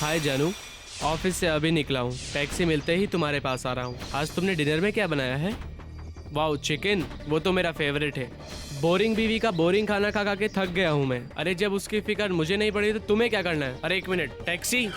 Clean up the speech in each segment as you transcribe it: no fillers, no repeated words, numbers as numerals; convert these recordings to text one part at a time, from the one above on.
हाय जानू, ऑफिस से अभी निकला हूँ। टैक्सी मिलते ही तुम्हारे पास आ रहा हूँ। आज तुमने डिनर में क्या बनाया है? वाह, चिकन, वो तो मेरा फेवरेट है। बोरिंग बीवी का बोरिंग खाना खा खा के थक गया हूँ मैं। अरे जब उसकी फिक्र मुझे नहीं पड़ी तो तुम्हें क्या करना है? अरे एक मिनट, टैक्सी।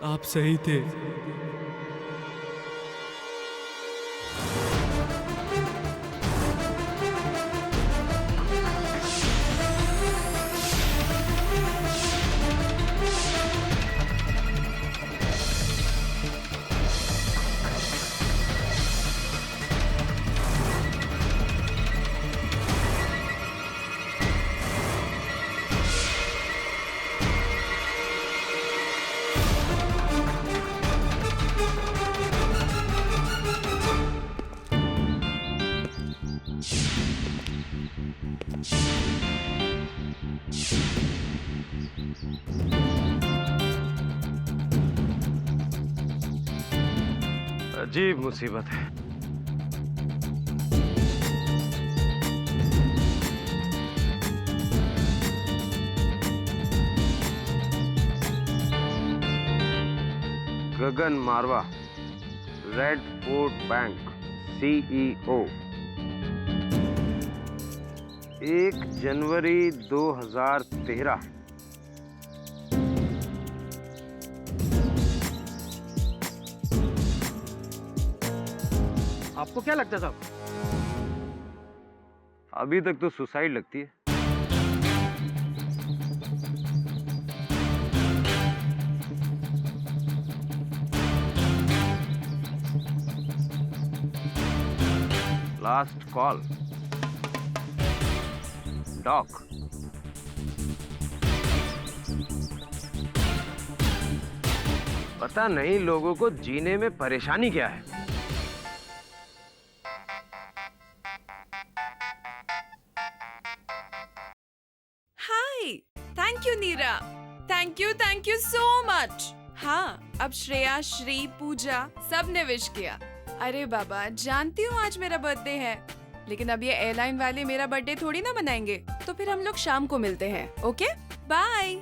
आप सही थे। अजीब मुसीबत है। गगन मारवा, रेड फोर्ट बैंक CEO, 1 जनवरी 2013। आपको क्या लगता है साहब? अभी तक तो सुसाइड लगती है। Last call, doc. पता नहीं लोगों को जीने में परेशानी क्या है। Thank you Neera, thank you so much. हाँ, अब श्रेया, श्री, पूजा सब ने विश किया। अरे बाबा, जानती हूँ आज मेरा बर्थडे है, लेकिन अब ये एयरलाइन वाले मेरा बर्थडे थोड़ी ना मनाएंगे, तो फिर हम लोग शाम को मिलते हैं। Okay, bye.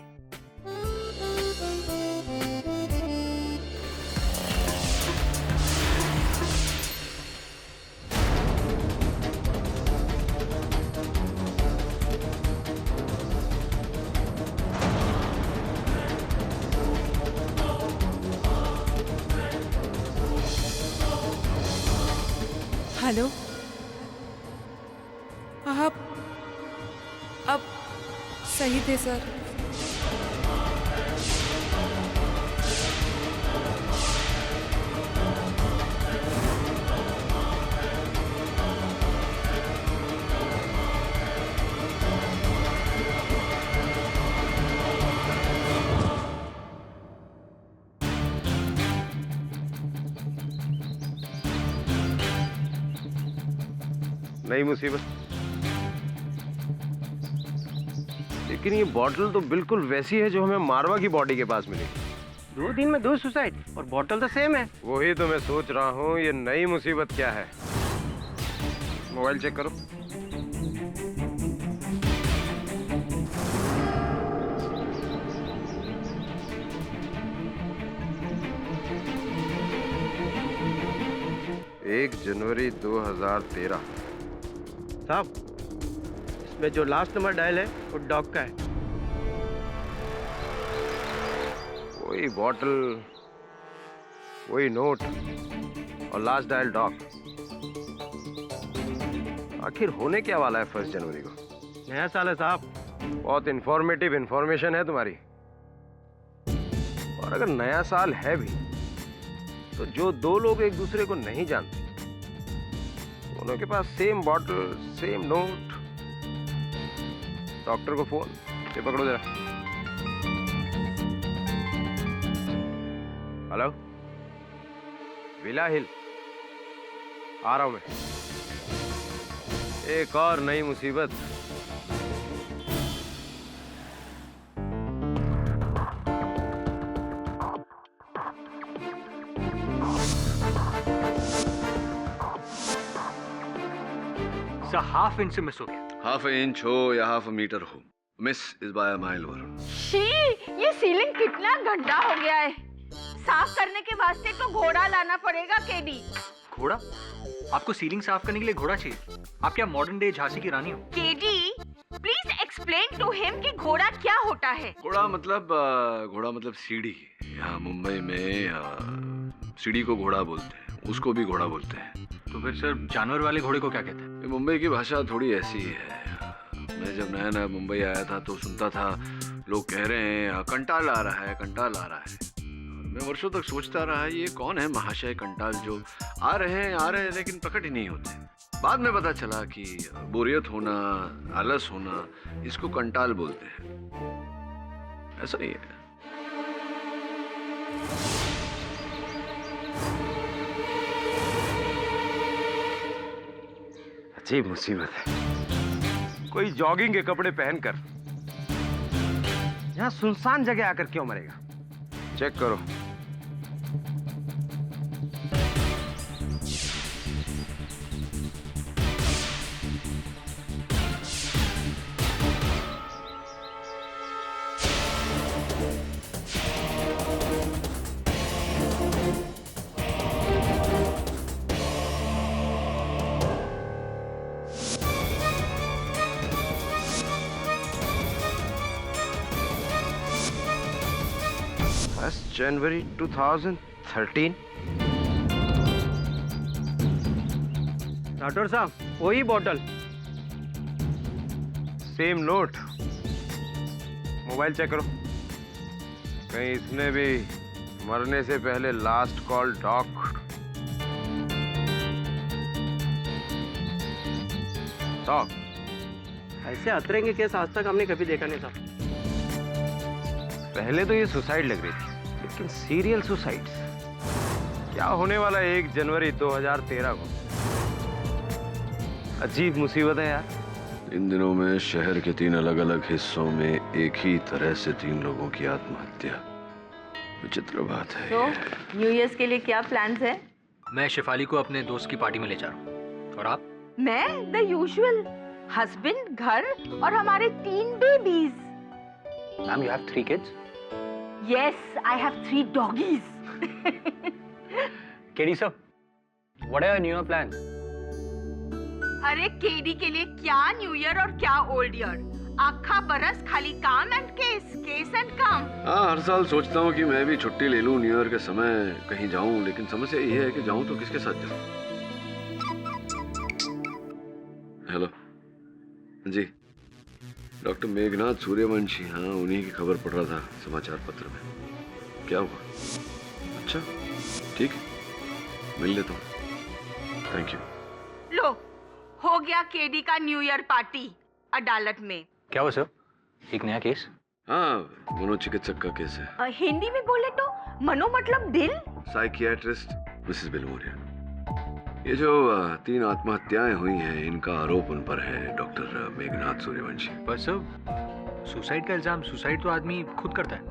हेलो, आप सही थे सर। नई मुसीबत। लेकिन ये बॉटल तो बिल्कुल वैसी है जो हमें मारवा की बॉडी के पास मिली। 2 दिन में 2 सुसाइड और बॉटल तो सेम है। वही तो मैं सोच रहा हूँ, ये नई मुसीबत क्या है। मोबाइल चेक करो। एक जनवरी 2013। साहब, इसमें जो लास्ट नंबर डायल है वो डॉग का है। वही बॉटल, वही नोट और लास्ट डायल डॉग। आखिर होने क्या वाला है 1 जनवरी को? नया साल है साहब। बहुत इंफॉर्मेटिव इंफॉर्मेशन है तुम्हारी। और अगर नया साल है भी तो जो 2 लोग एक दूसरे को नहीं जानते, दोनों के पास same bottle, same note, doctor को फोन, ये पकड़ो जरा। हेलो, विला हिल, आ रहा हूं मैं। एक और नई मुसीबत। हाफ इंच से मिस हो गया। हाफ इंच हो या हाफ मीटर हो, miss is by mile Varun. She, ये सीलिंग कितना गंदा हो गया है। साफ करने के वास्ते तो घोड़ा लाना पड़ेगा केडी। घोड़ा? आपको सीलिंग साफ करने के लिए घोड़ा चाहिए? आप क्या मॉडर्न डे झांसी की रानी हो? KD, please explain to him कि घोड़ा क्या होता है। घोड़ा मतलब सीढ़ी। यहाँ मुंबई में सीढ़ी को घोड़ा बोलते हैं, उसको भी घोड़ा बोलते हैं। तो फिर सर जानवर वाले घोड़े को क्या कहते हैं? ये मुंबई की भाषा थोड़ी ऐसी है। मैं जब नया नया मुंबई आया था तो सुनता था लोग कह रहे हैं कंटाल आ रहा है, कंटाल आ रहा है। मैं वर्षों तक सोचता रहा ये कौन है महाशय कंटाल जो आ रहे हैं लेकिन प्रकट ही नहीं होते। बाद में पता चला कि बोरियत होना, आलस होना, इसको कंटाल बोलते हैं। ऐसा ही है। अजीब मुसीबत है। कोई जॉगिंग के कपड़े पहनकर यहाँ सुनसान जगह आकर क्यों मरेगा? चेक करो। जनवरी 2013। डॉक्टर साहब, वही bottle, same note. Mobile check करो, कहीं इसमें भी मरने से पहले लास्ट कॉल डॉक। डॉक, ऐसे अतरे के केस आज तक हमने कभी देखा नहीं था। पहले तो ये सुसाइड लग रही थी, लेकिन सीरियल सुसाइड्स क्या होने वाला 1 जनवरी 2013 को। अजीब मुसीबत है यार। इन दिनों में शहर के 3 अलग अलग हिस्सों में एक ही तरह से 3 लोगों की आत्महत्या। विचित्र बात है। तो न्यू ईयर्स के लिए क्या प्लान्स है? मैं शेफाली को अपने दोस्त की पार्टी में ले जा रहा हूँ। और आप? मैं द यूजुअल, हस्बैंड, घर और हमारे 3 babies. Ma'am, you have 3 kids? Yes, I have 3 doggies. KD sir, what are your New Year plans? अरे केडी के लिए क्या न्यू ईयर और क्या ओल्ड ईयर? आखा बरस खाली काम एंड केस, केस एंड काम। हाँ, हर साल सोचता हूँ कि मैं भी छुट्टी ले लूँ, न्यू ईयर के समय कहीं जाऊँ, लेकिन समस्या ये है कि जाऊँ तो किसके साथ जाऊँ। हेलो जी, डॉक्टर मेघनाथ सूर्यवंशी। हाँ, उन्हीं की खबर पढ़ रहा था समाचार पत्र में। क्या हुआ? अच्छा, ठीक है, मिल लेता हूँ। Thank you. लो, हो गया केडी का न्यू ईयर पार्टी अदालत में। क्या हुआ सर? एक नया केस? हाँ, मनोचिकित्सक का केस है। हिंदी में बोले तो मनो मतलब दिल। Psychiatrist Mrs Bilimoria. ये जो 3 आत्महत्याएं हुई हैं, इनका आरोप उन पर है, डॉक्टर मेघनाथ सूर्यवंशी। पर सर, सुसाइड का इल्जाम सुसाइड तो आदमी खुद करता है,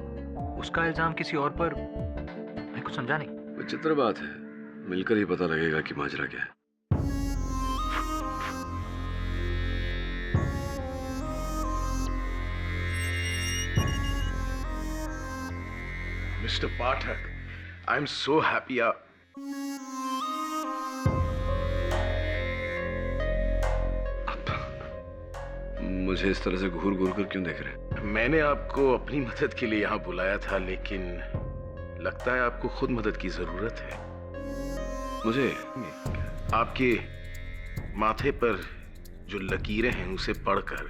उसका इल्जाम किसी और पर, मैं कुछ समझा नहीं। विचित्र बात है, मिलकर ही पता लगेगा कि माजरा क्या है। Mr. Pathak, I'm so happy. मुझे इस तरह से घूर घूर कर क्यों देख रहे हैं? मैंने आपको अपनी मदद के लिए यहाँ बुलाया था, लेकिन लगता है आपको खुद मदद की जरूरत है। मुझे? आपके माथे पर जो लकीरें हैं उसे पढ़कर,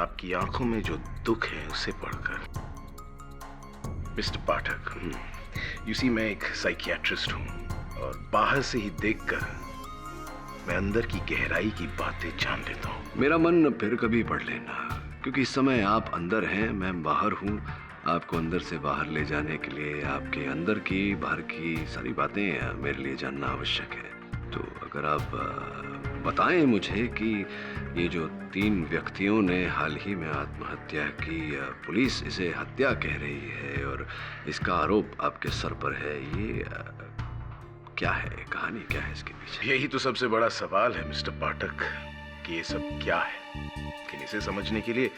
आपकी आंखों में जो दुख है उसे पढ़कर। मिस्टर पाठक, यू सी, मैं एक साइकियाट्रिस्ट हूँ और बाहर से ही देखकर मैं अंदर की गहराई की बातें जान लेता हूँ। मेरा मन फिर कभी पढ़ लेना, क्योंकि इस समय आप अंदर हैं, मैं बाहर हूँ। आपको अंदर से बाहर ले जाने के लिए आपके अंदर की बाहर की सारी बातें मेरे लिए जानना आवश्यक है। तो अगर आप बताएं मुझे कि ये जो 3 व्यक्तियों ने हाल ही में आत्महत्या की, पुलिस इसे हत्या कह रही है और इसका आरोप आपके सर पर है, ये क्या है, कहानी क्या है इसके पीछे? यही तो सबसे बड़ा सवाल है मिस्टर पाठक कि ये सब क्या है। लेकिन इसे समझने के लिए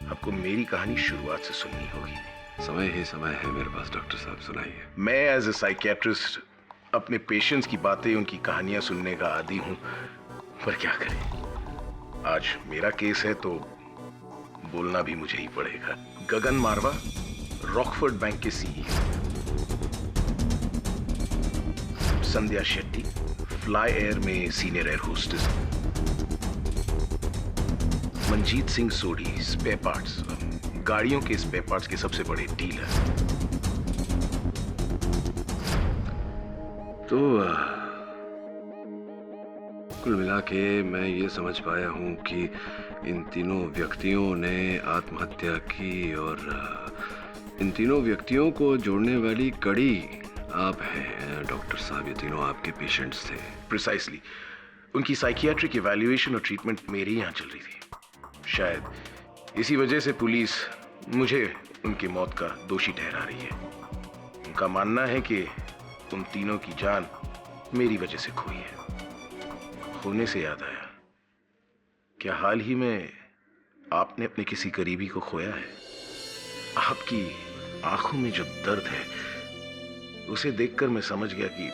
आपको मेरी कहानी शुरुआत से सुननी होगी। समय ही समय है मेरे पास डॉक्टर साहब, सुनाइए। मैं एज ए साइकियाट्रिस्ट अपने पेशेंट्स की बातें, उनकी कहानियां सुनने का आदी हूं, पर क्या करें, आज मेरा केस है तो बोलना भी मुझे ही पड़ेगा। गगन मारवा, रॉकफोर्ड बैंक के CEO. Sandhya Shetty, Fly Air में senior air hostess. Manjeet Singh Sodhi, spare parts, गाड़ियों के स्पेयर पार्ट्स के सबसे बड़े डीलर। तो कुल मिला के मैं ये समझ पाया हूँ कि इन तीनों व्यक्तियों ने आत्महत्या की और इन तीनों व्यक्तियों को जोड़ने वाली कड़ी आप हैं डॉक्टर साहब। ये तीनों आपके पेशेंट्स थे। प्रिसाइसली। उनकी साइकियाट्रिक इवैल्यूएशन और ट्रीटमेंट मेरे यहाँ चल रही थी। शायद इसी वजह से पुलिस मुझे उनकी मौत का दोषी ठहरा रही है। उनका मानना है कि उन तीनों की जान मेरी वजह से खोई है। खोने से याद आया, क्या हाल ही में आपने अपने किसी करीबी को खोया है? आपकी आंखों में जो दर्द है उसे देखकर मैं समझ गया कि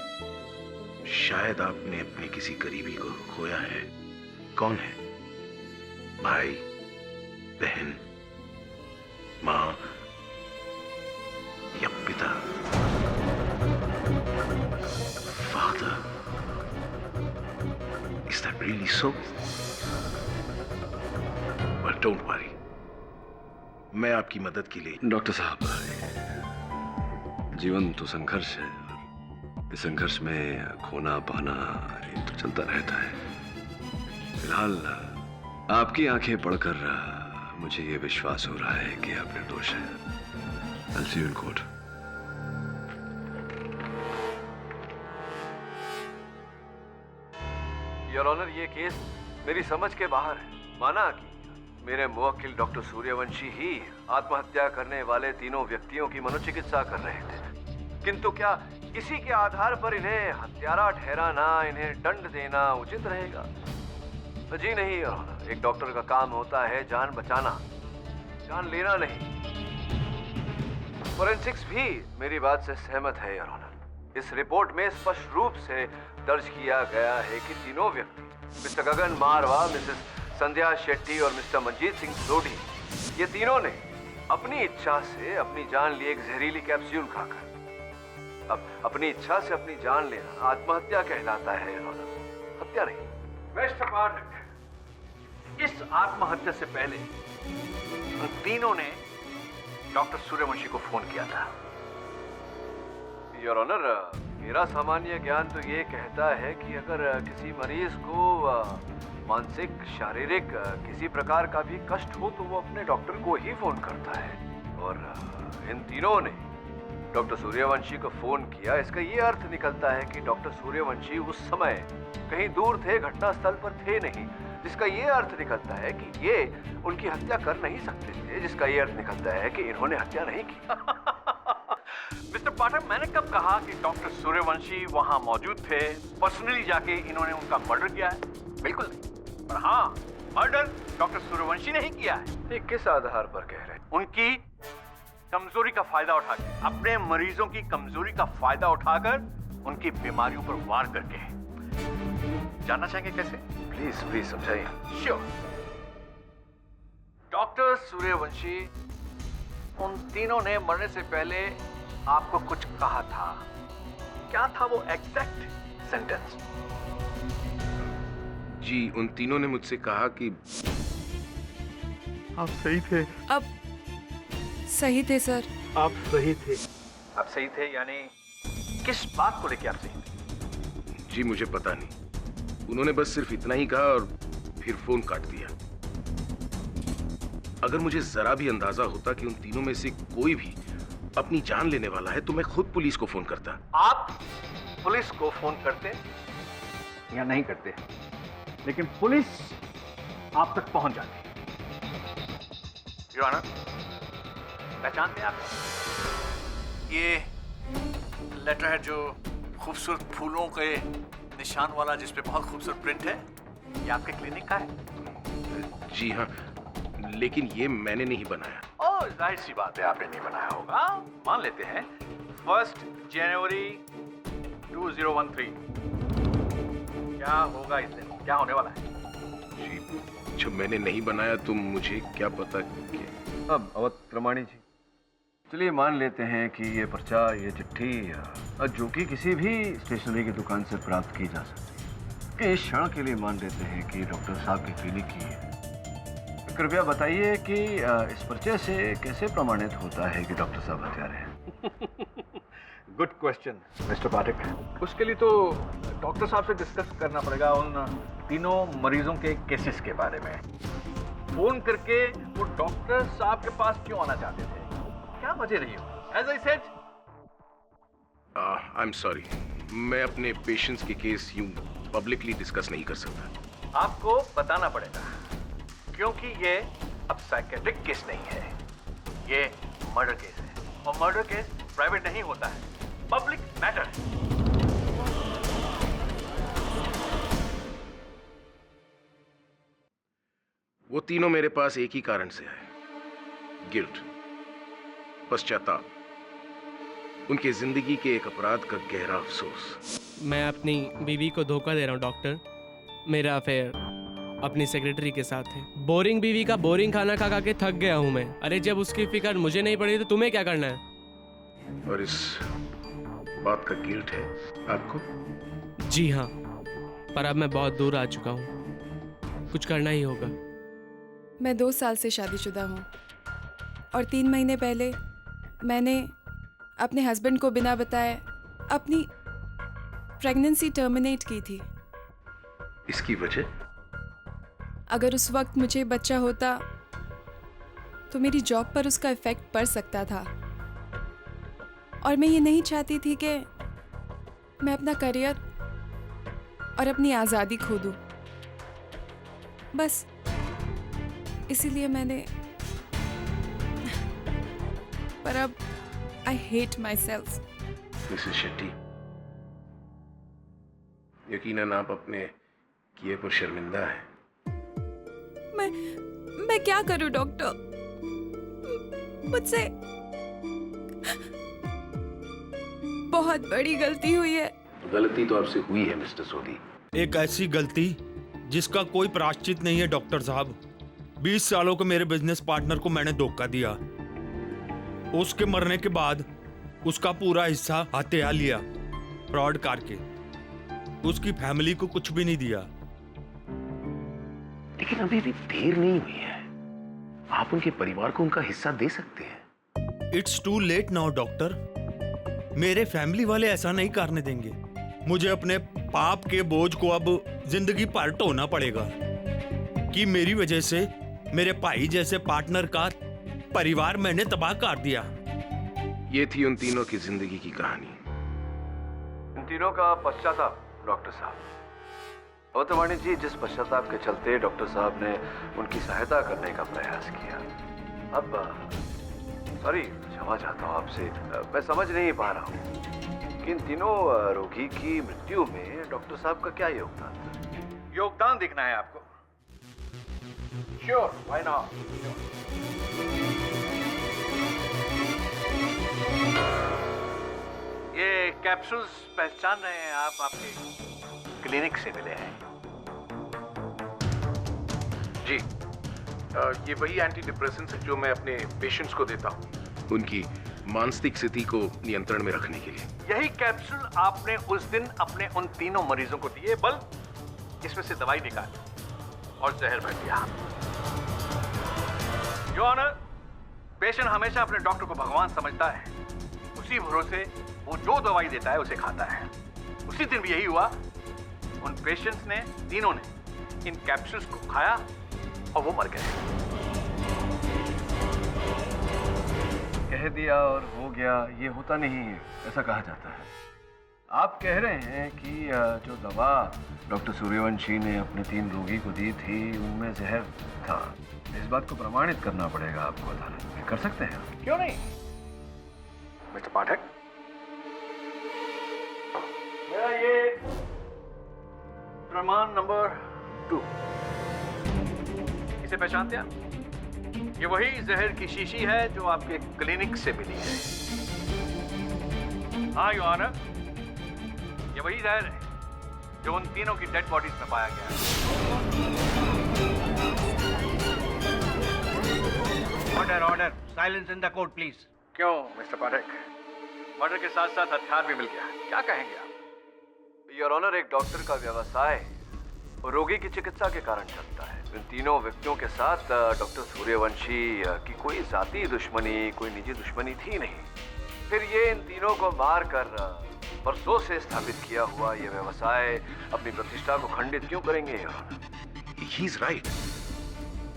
शायद आपने अपने किसी करीबी को खोया है। कौन है? भाई, बहन, मां या पिता? Father? Is that really so? Well, don't worry. मैं आपकी मदद के लिए। डॉक्टर साहब, जीवन तो संघर्ष है। इस संघर्ष में खोना पाना ये तो चलता रहता है। फिलहाल आपकी आंखें पढ़कर मुझे ये विश्वास हो रहा है कि आप निर्दोष हैं। I'll see you in court. Your honour, ये केस मेरी समझ के बाहर है। माना कि मेरे मुवक्किल डॉक्टर सूर्यवंशी ही आत्महत्या करने वाले तीनों व्यक्तियों की मनोचिकित्सा कर रहे थे, किंतु क्या इसी के आधार पर इन्हें हत्यारा ठहराना, इन्हें दंड देना उचित रहेगा? तो जी नहीं योर ऑनर, एक डॉक्टर का काम होता है जान बचाना, जान लेना नहीं। फोरेंसिक्स भी मेरी बात से सहमत है योर ऑनर। इस रिपोर्ट में स्पष्ट रूप से दर्ज किया गया है कि तीनों व्यक्ति, मिस्टर गगन मारवा, मिसेस संध्या शेट्टी और मिस्टर मंजीत सिंह सोडी, ये तीनों ने अपनी इच्छा से अपनी जान ली एक जहरीली कैप्सूल खाकर। अब अपनी इच्छा से अपनी जान लेना आत्महत्या कहलाता है योर ऑनर, हत्या नहीं। मिस्टर पाठक, इस आत्महत्या से पहले उन तीनों ने डॉक्टर सूर्यवंशी को फोन किया था। योर ऑनर, मेरा सामान्य ज्ञान तो ये कहता है कि अगर किसी मरीज को मानसिक, शारीरिक किसी प्रकार का भी कष्ट हो तो वो अपने डॉक्टर को ही फोन करता है। और इन तीनों ने डॉक्टर सूर्यवंशी को फोन किया। इसका ये अर्थ निकलता है कि डॉक्टर सूर्यवंशी उस समय कहीं दूर थे, घटनास्थल पर थे नहीं, जिसका ये अर्थ निकलता है कि ये उनकी हत्या कर नहीं सकते थे, जिसका ये अर्थ निकलता है कि इन्होंने हत्या नहीं की। मिस्टर पाठक, मैंने कब कहा कि डॉक्टर सूर्यवंशी वहां मौजूद थे, पर्सनली जाके इन्होंने उनका मर्डर किया है? बिल्कुल नहीं। पर हाँ, मर्डर डॉक्टर सूर्यवंशी ने ही किया है। ये किस आधार पर कह रहे हैं? उनकी कमजोरी का फायदा उठाकर, अपने मरीजों की कमजोरी का फायदा उठाकर उनकी बीमारियों पर वार करके। जानना चाहेंगे कैसे? प्लीज प्लीज समझाइए। श्योर। डॉक्टर सूर्यवंशी, उन तीनों ने मरने से पहले आपको कुछ कहा था। क्या था वो एग्जैक्ट सेंटेंस? जी, उन तीनों ने मुझसे कहा कि आप सही थे। अब सही थे सर। आप सही थे। आप सही थे यानी किस बात को लेके आप सही थे? जी मुझे पता नहीं। उन्होंने बस सिर्फ इतना ही कहा और फिर फोन काट दिया। अगर मुझे जरा भी अंदाजा होता कि उन तीनों में से कोई भी अपनी जान लेने वाला है तो मैं खुद पुलिस को फोन करता। आप पुलिस को फोन करते या नहीं करते, लेकिन पुलिस आप तक पहुंच जाती। योर ऑनर, पहचानते हैं आप? ये लेटर है जो खूबसूरत फूलों के निशान वाला, जिसपे बहुत खूबसूरत प्रिंट है, ये आपके क्लिनिक का है? जी हाँ, लेकिन ये मैंने नहीं बनाया। ओह, जाहिर सी बात है आपने नहीं बनाया होगा। मान लेते हैं 1 जनवरी 2013। क्या होगा इस दिन, क्या होने वाला है? जी, जब मैंने नहीं बनाया तो मुझे क्या पता कि... अब अवध प्रमाणी जी, चलिए मान लेते हैं कि ये पर्चा, ये चिट्ठी जो कि किसी भी स्टेशनरी की दुकान से प्राप्त की जा सकती है, कि इस क्षण के लिए मान लेते हैं कि डॉक्टर साहब की क्लिनिक की है। कृपया बताइए कि इस पर्चे से कैसे प्रमाणित होता है कि डॉक्टर साहब हत्यारे हैं? गुड क्वेश्चन मिस्टर पाठक। उसके लिए तो डॉक्टर साहब से डिस्कस करना पड़ेगा उन तीनों मरीजों के केसेस के बारे में। फोन करके वो डॉक्टर साहब के पास क्यों आना चाहते थे, क्या वजह रही हो? As I said, I am sorry, मैं अपने पेशेंट्स के केस यूं पब्लिकली डिस्कस नहीं कर सकता। आपको बताना पड़ेगा, क्योंकि ये अब साइकेट्रिक केस नहीं है, ये मर्डर केस है, और मर्डर केस प्राइवेट नहीं होता है, पब्लिक मैटर है। वो तीनों मेरे पास एक ही कारण से आए, गिल्ट, पश्चाताप, उनके जिंदगी के एक अपराध का गहरा अफसोस। मैं अपनी बीवी को धोखा दे रहा हूँ डॉक्टर। मेरा अफेयर अपनी सेक्रेटरी के साथ है। बोरिंग बीवी का बोरिंग खाना खा खा के थक गया हूँ मैं। अरे जब उसकी फिक्र मुझे नहीं पड़ी तो तुम्हें क्या करना है? और इस बात का गिल्ट है आपको? जी हाँ, पर अब मैं बहुत दूर आ चुका हूँ, कुछ करना ही होगा। मैं 2 साल से शादीशुदा हूँ और 3 महीने पहले मैंने अपने हस्बैंड को बिना बताए अपनी प्रेगनेंसी टर्मिनेट की थी। इसकी वजह? अगर उस वक्त मुझे बच्चा होता तो मेरी जॉब पर उसका इफेक्ट पड़ सकता था, और मैं ये नहीं चाहती थी कि मैं अपना करियर और अपनी आज़ादी खो दूँ। बस इसीलिए मैंने, पर अब I hate my self. Mrs Shetty, यकीनन आप अपने किए पर शर्मिंदा हैं। मैं क्या करूं डॉक्टर? मुझसे बहुत बड़ी गलती हुई है। गलती तो आपसे हुई है मिस्टर सोधी। एक ऐसी गलती जिसका कोई प्रायश्चित नहीं है डॉक्टर साहब। 20 सालों के मेरे बिजनेस पार्टनर को मैंने धोखा दिया। उसके मरने के बाद उसका पूरा हिस्सा हत्या लिया फ्रॉड करके। उसकी फैमिली को कुछ भी नहीं दिया। लेकिन अभी भी देर नहीं हुई है, आप उनके परिवार को उनका हिस्सा दे सकते हैं। It's too late now doctor. मेरे फैमिली वाले ऐसा नहीं करने देंगे। मुझे अपने पाप के बोझ को अब जिंदगी भर ढोना पड़ेगा कि मेरी वजह से मेरे भाई जैसे पार्टनर का परिवार मैंने तबाह कर दिया। ये थी उन तीनों की जिंदगी की कहानी। इन तीनों का पश्चाताप डॉक्टर साहब। अवतवाणी जी, जिस पश्चाताप के चलते डॉक्टर साहब ने उनकी सहायता करने का प्रयास किया। अब सॉरी, क्षमा चाहता हूँ आपसे, मैं समझ नहीं पा रहा हूँ कि इन तीनों रोगी की मृत्यु में डॉक्टर साहब का क्या योगदान था? योगदान देखना है आपको? Sure, why not? ये कैप्सूल्स पहचान रहे हैं आप, आपके क्लिनिक से मिले हैं। जी, ये वही एंटी डिप्रेसेंट्स है जो मैं अपने पेशेंट्स को देता हूँ, उनकी मानसिक स्थिति को नियंत्रण में रखने के लिए। यही कैप्सूल आपने उस दिन अपने उन तीनों मरीजों को दिए, बल इसमें से दवाई निकाली और जहर भर दिया। योर ऑनर, पेशेंट हमेशा अपने डॉक्टर को भगवान समझता है। उसी भरोसे वो जो दवाई देता है उसे खाता है। उसी दिन भी यही हुआ। उन पेशेंट्स ने, तीनों ने इन कैप्सूल्स को खाया और वो मर गए। कह दिया और हो गया, ये होता नहीं है, ऐसा कहा जाता है। आप कह रहे हैं कि जो दवा डॉक्टर सूर्यवंशी ने अपने 3 रोगी को दी थी उनमें जहर था। इस बात को प्रमाणित करना पड़ेगा आपको अदालत में। कर सकते हैं आप? क्यों नहीं मिस्टर पाठक? मेरा ये प्रमाण नंबर 2, इसे पहचानते हैं? ये वही जहर की शीशी है जो आपके क्लिनिक से मिली है। हाँ योर ऑनर, ये वही जहर है जो उन तीनों की डेड बॉडीज में पाया गया है। Order order, silence in the court please. क्यों मिस्टर पाठक, मर्डर के साथ साथ हथियार भी मिल गया, क्या कहेंगे आप? योर ऑनर, एक डॉक्टर का व्यवसाय रोगी की चिकित्सा के कारण चलता है। इन तीनों व्यक्तियों के साथ डॉक्टर सूर्यवंशी की कोई जाती दुश्मनी, कोई निजी दुश्मनी थी नहीं। फिर ये इन तीनों को मार कर बरसों से स्थापित किया हुआ ये व्यवसाय अपनी प्रतिष्ठा को खंडित क्यों करेंगे your honour? He is right.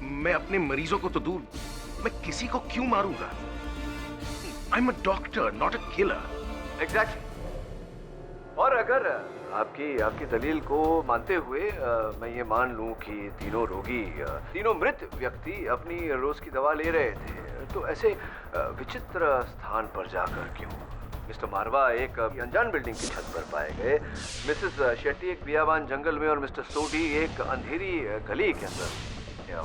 मैं अपने मरीजों को तो दूर, मैं किसी को क्यों मारूंगा? आई am a doctor, not a killer. Exactly. और अगर आपकी दलील को मानते हुए मैं ये मान लूं कि तीनों रोगी, तीनों मृत व्यक्ति अपनी रोज की दवा ले रहे थे, तो ऐसे विचित्र स्थान पर जाकर क्यों? मिस्टर मारवा एक अनजान बिल्डिंग की छत पर पाए गए, मिसेस शेट्टी एक बियाबान जंगल में और मिस्टर सोडी एक अंधेरी गली के अंदर।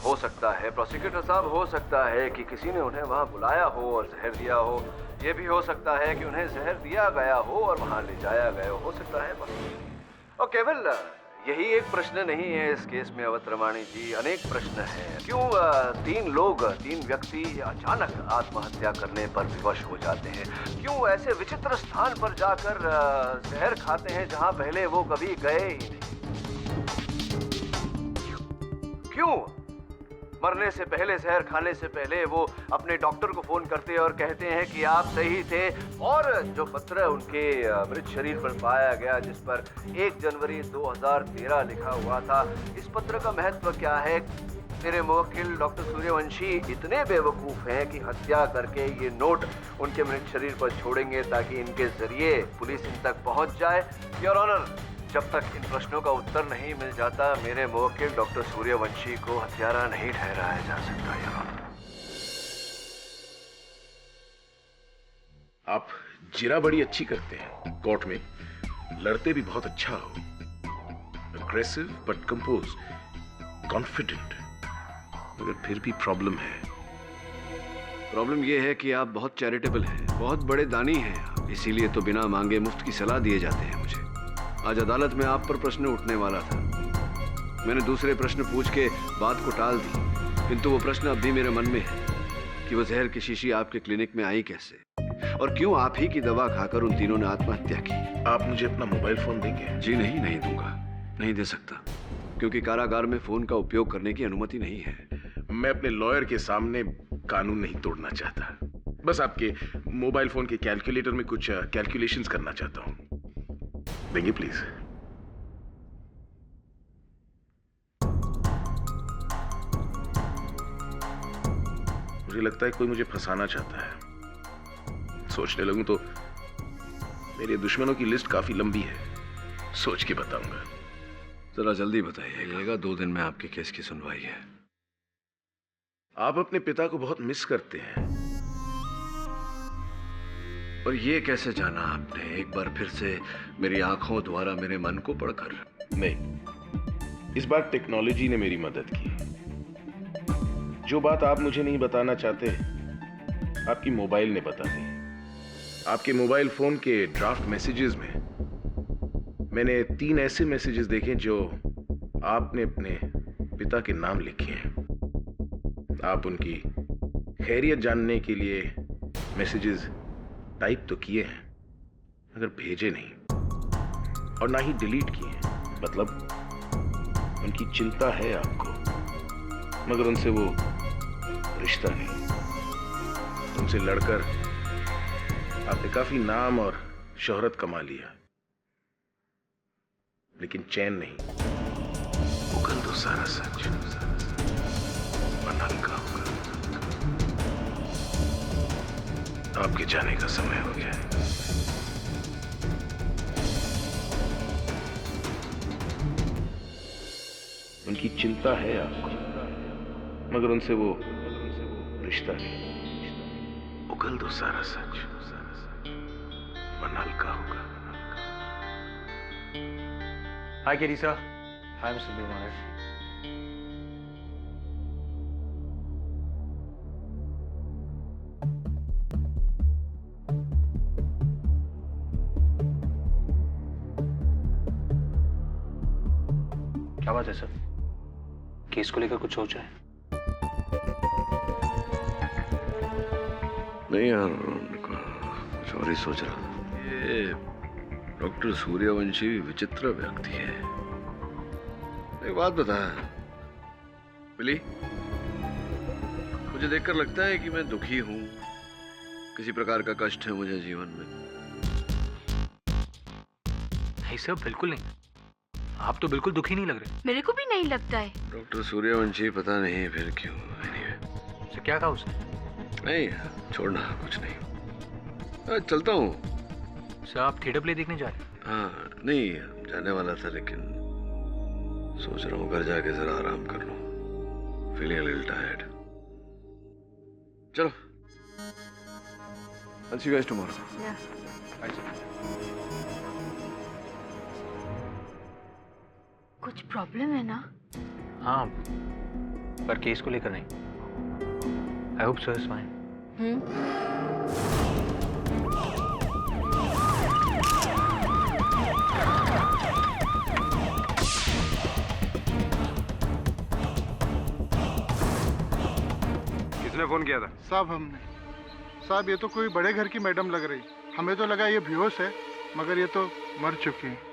हो सकता है प्रोसिक्यूटर साहब, हो सकता है कि किसी ने उन्हें वहां बुलाया हो और जहर दिया हो। ये भी हो सकता है कि उन्हें जहर दिया गया हो और वहां ले जाया गया हो सकता है। और केवल यही एक प्रश्न नहीं है इस केस में अवतरमाणी जी, अनेक प्रश्न हैं। क्यों 3 व्यक्ति अचानक आत्महत्या करने पर विवश हो जाते हैं? क्यों ऐसे विचित्र स्थान पर जाकर जहर खाते हैं जहां पहले वो कभी गए ही नहीं? क्यों मरने से पहले, जहर खाने से पहले वो अपने डॉक्टर को फोन करते और कहते हैं कि आप सही थे, और जो पत्र उनके मृत शरीर पर पाया गया जिस पर 1 जनवरी 2013 लिखा हुआ था, इस पत्र का महत्व क्या है? मेरे मुवक्किल डॉक्टर सूर्यवंशी इतने बेवकूफ हैं कि हत्या करके ये नोट उनके मृत शरीर पर छोड़ेंगे ताकि इनके जरिए पुलिस इन तक पहुंच जाए। योर ऑनर, जब तक इन प्रश्नों का उत्तर नहीं मिल जाता, मेरे मुवक्किल डॉक्टर सूर्यवंशी को हत्यारा नहीं ठहराया जा सकता। योर ऑनर, आप जिरा बड़ी अच्छी करते हैं, कोर्ट में लड़ते भी बहुत अच्छा हो। Aggressive but compose, confident. मगर फिर भी प्रॉब्लम है। प्रॉब्लम यह है कि आप बहुत चैरिटेबल हैं, बहुत बड़े दानी हैं आप, इसीलिए तो बिना मांगे मुफ्त की सलाह दिए जाते हैं मुझे। आज अदालत में आप पर प्रश्न उठने वाला था, मैंने दूसरे प्रश्न पूछ के बात को टाल दी, किंतु वो प्रश्न अब भी मेरे मन में है कि वो जहर की शीशी आपके क्लिनिक में आई कैसे, और क्यों आप ही की दवा खाकर उन तीनों ने आत्महत्या की। आप मुझे अपना मोबाइल फोन देंगे? जी नहीं दूंगा, नहीं दे सकता, क्योंकि कारागार में फोन का उपयोग करने की अनुमति नहीं है। मैं अपने लॉयर के सामने कानून नहीं तोड़ना चाहता, बस आपके मोबाइल फोन के कैलकुलेटर में कुछ कैलकुलेशंस करना चाहता हूं। देंगे प्लीज? मुझे लगता है कोई मुझे फंसाना चाहता है। सोचने लगूं तो मेरे दुश्मनों की लिस्ट काफी लंबी है, सोच के बताऊंगा। जरा जल्दी बताइएगा, 2 दिन में आपके केस की सुनवाई है। आप अपने पिता को बहुत मिस करते हैं। और ये कैसे जाना आपने, एक बार फिर से मेरी आंखों द्वारा मेरे मन को पढ़कर? नहीं, इस बार टेक्नोलॉजी ने मेरी मदद की। जो बात आप मुझे नहीं बताना चाहते, आपकी मोबाइल ने बता दी। आपके मोबाइल फोन के ड्राफ्ट मैसेजेस में मैंने 3 ऐसे मैसेजेस देखे जो आपने अपने पिता के नाम लिखे हैं। आप उनकी खैरियत जानने के लिए मैसेजेस टाइप तो किए हैं, मगर भेजे नहीं, और ना ही डिलीट किए हैं। मतलब उनकी चिंता है आपको, मगर उनसे वो रिश्ता नहीं। उनसे लड़कर आपने काफी नाम और शोहरत कमा लिया, लेकिन चैन नहीं। उगल दो सारा सच, वरना हल्का होगा। आपके जाने का समय हो गया है। उनकी चिंता है आपको, मगर उनसे वो रिश्ता नहीं। उगल दो सारा सच, वरना हल्का होगा। हाय केडी सर, हाय मिस्टर बीमार। क्या बात है सर? केस को लेकर कुछ सोचा है? नहीं यार, कुछ और ही सोच रहा था। ये डॉक्टर सूर्यवंशी विचित्र व्यक्ति है। एक बात बता बिली, मुझे देखकर लगता है कि मैं दुखी हूं, किसी प्रकार का कष्ट है मुझे जीवन में। नहीं सर, बिल्कुल नहीं। आप तो बिल्कुल दुखी नहीं लग रहे। मेरे को भी नहीं लगता है। डॉक्टर सूर्यवंशी पता नहीं फिर क्यों। Anyway, सर क्या कहा उसने? नहीं छोड़ना, कुछ नहीं। चलता हूँ। सर आप थिएटर प्ले देखने जा रहे हैं? हाँ नहीं, जाने वाला था लेकिन सोच रहा हूँ घर जाके जरा आराम कर लूँ। Feeling a little tired. चलो, I'll see you guys tomorrow. कुछ प्रॉब्लम है ना? हाँ, पर केस को लेकर नहीं। I hope sir is fine. किसने फोन किया था? साहब हमने। साहब ये तो कोई बड़े घर की मैडम लग रही। हमें तो लगा ये बेहोश है, मगर ये तो मर चुकी है।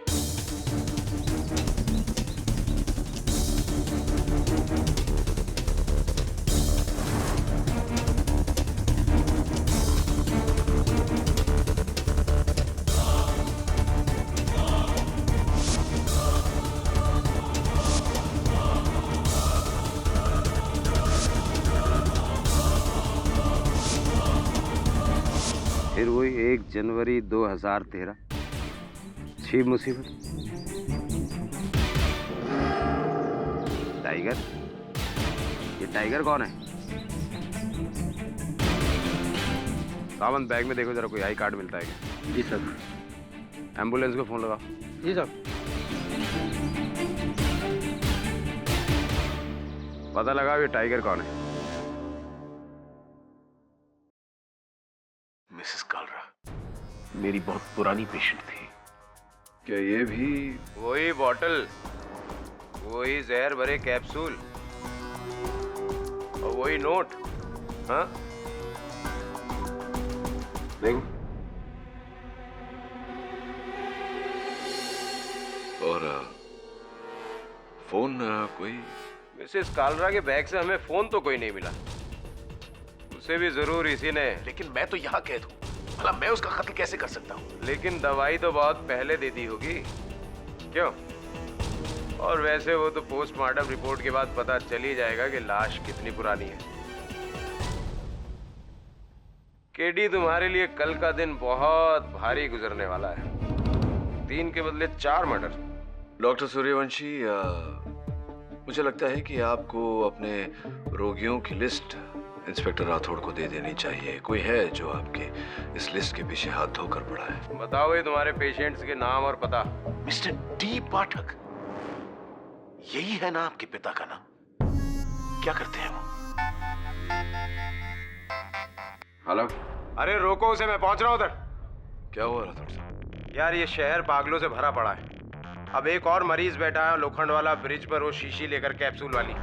फिर वही 1 जनवरी 2013 छी मुसीबत। टाइगर? ये टाइगर कौन है? सावंत, बैग में देखो जरा, कोई आई कार्ड मिलता है क्या? जी सर। एम्बुलेंस को फोन लगाओ। जी सर। पता लगाओ ये टाइगर कौन है। मिसेस कालरा मेरी बहुत पुरानी पेशेंट थी। क्या ये भी? वही बॉटल, वही जहर भरे कैप्सूल और वही नोट। हाँ देखो। और फोन कोई? मिसेस कालरा के बैग से हमें फोन तो कोई नहीं मिला। उसे भी जरूर इसी ने। लेकिन मैं तो यहाँ कैद हूँ, भला मैं उसका कत्ल कैसे कर सकता हूँ? लेकिन दवाई तो बहुत पहले दे दी होगी, क्यों? और वैसे वो तो पोस्टमार्टम रिपोर्ट के बाद पता चल ही जाएगा कि लाश कितनी पुरानी है। केडी, तुम्हारे लिए कल का दिन बहुत भारी गुजरने वाला है। 3 के बदले 4 मर्डर। डॉक्टर सूर्यवंशी, मुझे लगता है कि आपको अपने रोगियों की लिस्ट इंस्पेक्टर राठौड़ को दे देनी चाहिए। कोई है जो आपके इस लिस्ट के पीछे हाथ धोकर पड़ा है? बताओ ये तुम्हारे पेशेंट्स के नाम और पता। मिस्टर डी पाठक, यही है ना आपके पिता का नाम? क्या करते हैं वो? हेलो। अरे रोको उसे, मैं पहुंच रहा हूं उधर। क्या हुआ राठौड़ साहब? यार ये शहर पागलों से भरा पड़ा है। अब एक और मरीज बैठा है लोखंड वाला ब्रिज पर, वो शीशी लेकर कैप्सूल वाली।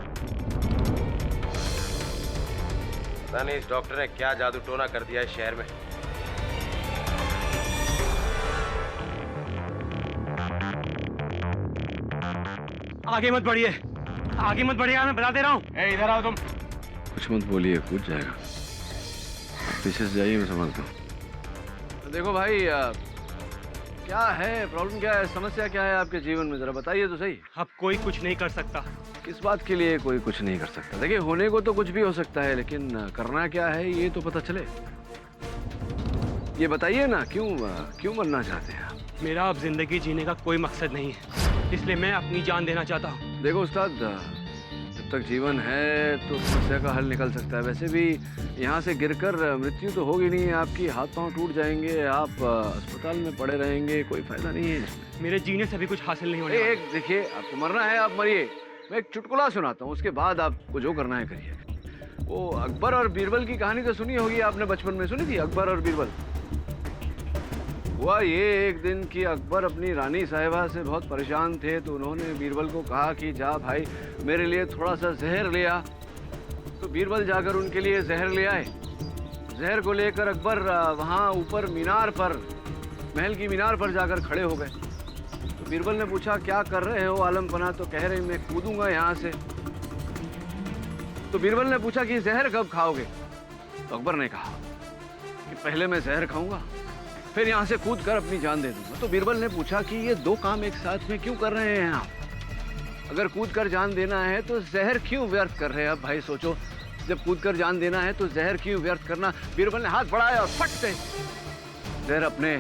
पता नहीं इस डॉक्टर ने क्या जादू टोना कर दिया है शहर में। आगे मत बढ़िए, आगे मत बढ़िए, मैं बता दे रहा हूँ। इधर आओ तुम। कुछ मत बोलिए, कूद जाएगा। पीछे से जाइए, मैं समझता हूँ। देखो भाई, क्या है प्रॉब्लम, क्या है समस्या, क्या है आपके जीवन में, जरा बताइए तो सही। अब कोई कुछ नहीं कर सकता। किस बात के लिए कोई कुछ नहीं कर सकता? देखिए होने को तो कुछ भी हो सकता है, लेकिन करना क्या है ये तो पता चले। ये बताइए ना, क्यों मरना चाहते हैं आप? मेरा अब जिंदगी जीने का कोई मकसद नहीं है, इसलिए मैं अपनी जान देना चाहता हूँ। देखो उस्ताद, जब तक जीवन है तो समस्या का हल निकल सकता है। वैसे भी यहाँ से गिरकर मृत्यु तो होगी नहीं, आपकी हाथ पांव टूट जाएंगे, आप अस्पताल में पड़े रहेंगे, कोई फायदा नहीं है इसमें। मेरे जीने से भी कुछ हासिल नहीं होने वाला। एक देखिए, आपको मरना है आप मरिए, मैं एक चुटकुला सुनाता हूँ, उसके बाद आपको जो करना है करिए। वो अकबर और बीरबल की कहानी तो सुनी होगी आपने, बचपन में सुनी थी, अकबर और बीरबल। हुआ ये एक दिन कि अकबर अपनी रानी साहिबा से बहुत परेशान थे, तो उन्होंने बीरबल को कहा कि जा भाई मेरे लिए थोड़ा सा जहर ले आ। तो बीरबल जाकर उनके लिए जहर ले आए। जहर को लेकर अकबर वहाँ ऊपर मीनार पर, महल की मीनार पर जाकर खड़े हो गए। तो बीरबल ने पूछा क्या कर रहे हो आलमपना? तो कह रहे मैं कूदूंगा यहाँ से। तो बीरबल ने पूछा कि जहर कब खाओगे? तो अकबर ने कहा कि पहले मैं जहर खाऊंगा, फिर यहाँ से कूद कर अपनी जान दे दूंगा। तो बीरबल ने पूछा कि ये दो काम एक साथ में क्यों कर रहे हैं आप? अगर कूद कर जान देना है तो जहर क्यों व्यर्थ कर रहे हैं? अब भाई सोचो, जब कूद कर जान देना है तो जहर क्यों व्यर्थ करना? बीरबल ने हाथ बढ़ाया और फट से जहर अपने